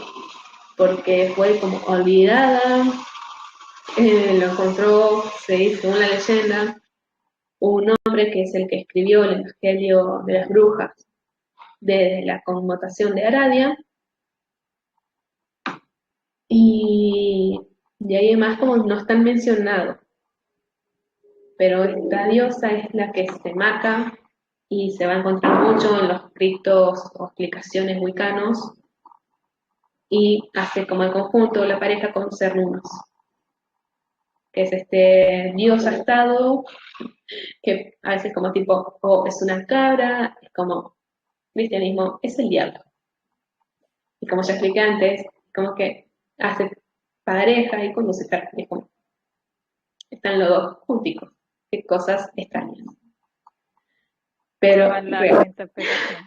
porque fue como olvidada, lo encontró, según la leyenda, un hombre que es el que escribió el Evangelio de las Brujas desde la connotación de Aradia, y de ahí más como no están mencionados, pero esta diosa es la que se marca y se va a encontrar mucho en los escritos o explicaciones wiccanos, y hace como el conjunto la pareja con Cernunnos, que es este dios astado, que a veces como tipo, o es una cabra, es como cristianismo, es el diablo. Y como ya expliqué antes, como que hace pareja y cuando se trata, es como, están los dos junticos, qué cosas extrañas. Pero, Más la interpretación.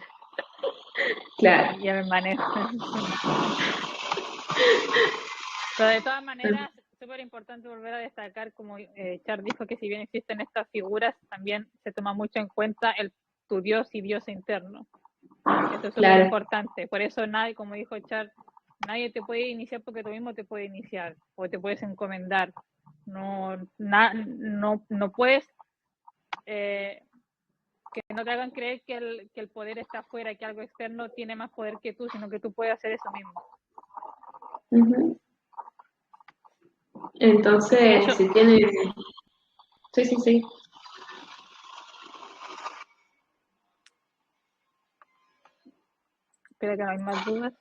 claro. Ya me manejo. Pero de todas maneras, súper importante volver a destacar, como Char dijo, que si bien existen estas figuras, también se toma mucho en cuenta tu Dios y Dios interno. Eso es súper importante. Por eso nadie, como dijo Char, nadie te puede iniciar porque tú mismo te puedes iniciar o te puedes encomendar. No puedes que no te hagan creer que el poder está afuera, que algo externo tiene más poder que tú, sino que tú puedes hacer eso mismo. Uh-huh. Entonces, si tienes... Sí. Espero que no hay más dudas.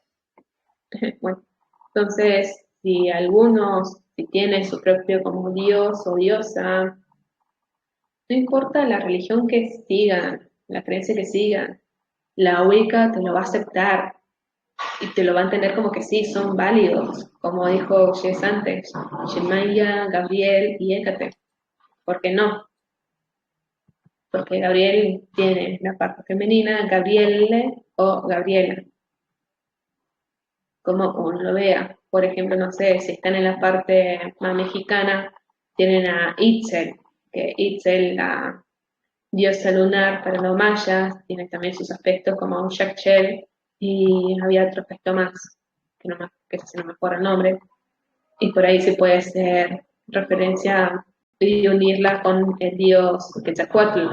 Bueno, entonces, si tienen su propio como dios o diosa, no importa la religión que sigan, la creencia que sigan, la Wicca te lo va a aceptar y te lo va a entender como que sí, son válidos, como dijo Jess antes, Shemaya, Gabriel y Hécate. ¿Por qué no? Porque Gabriel tiene la parte femenina, Gabriele o Gabriela, como uno lo vea. Por ejemplo, no sé, si están en la parte más mexicana, tienen a Itzel, que Itzel, la diosa lunar para los mayas, tiene también sus aspectos como un Yaxchel, y había otro aspecto más, que ese no me acuerdo el nombre, y por ahí se puede hacer referencia y unirla con el dios Quetzalcóatl.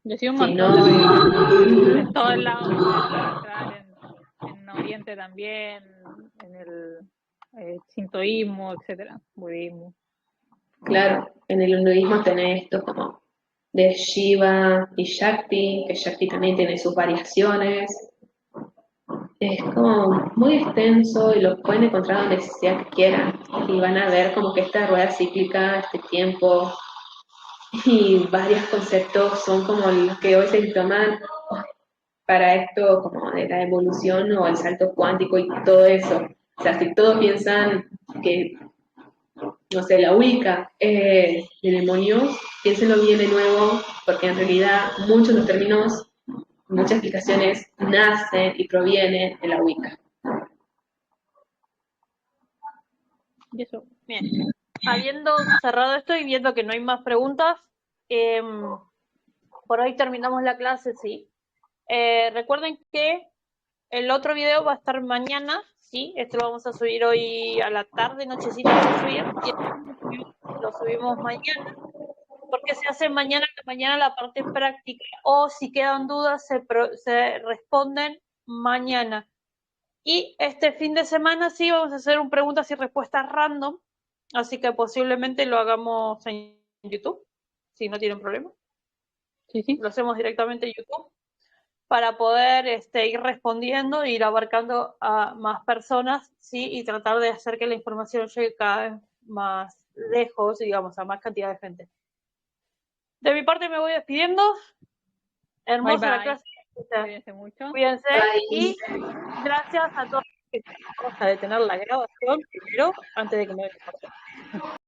Yo sí un Si montón no, en todos lados lo puedes encontrar, en Oriente también, en el sintoísmo, etcétera, budismo. claro, en el hinduismo tenés esto como de Shiva y Shakti, que Shakti también tiene sus variaciones. Es como muy extenso y lo pueden encontrar donde sea que quieran. Y van a ver como que esta rueda cíclica, este tiempo y varios conceptos son como los que hoy se toman para esto como de la evolución o el salto cuántico y todo eso. O sea, si todos piensan que, no sé, la Wicca es de demonios, piénsenlo bien de nuevo, porque en realidad muchos de los términos, muchas explicaciones nacen y provienen de la Wicca. Y eso, bien. Habiendo cerrado esto y viendo que no hay más preguntas, por hoy terminamos la clase, sí. Recuerden que el otro video va a estar mañana, sí, esto lo vamos a subir hoy a la tarde, nochecita vamos a subir, lo subimos mañana, porque se hace mañana la parte práctica, o si quedan dudas se responden mañana. Y este fin de semana sí vamos a hacer un preguntas y respuestas random, así que posiblemente lo hagamos en YouTube, si no tienen problema. Sí. Lo hacemos directamente en YouTube para poder ir respondiendo e ir abarcando a más personas, ¿sí? Y tratar de hacer que la información llegue cada vez más lejos, digamos, a más cantidad de gente. De mi parte me voy despidiendo. Hermosa Bye, la bye. clase Cuídense mucho. Cuídense Bye. y gracias a todos. Vamos a detener la grabación primero antes de que me desconecte.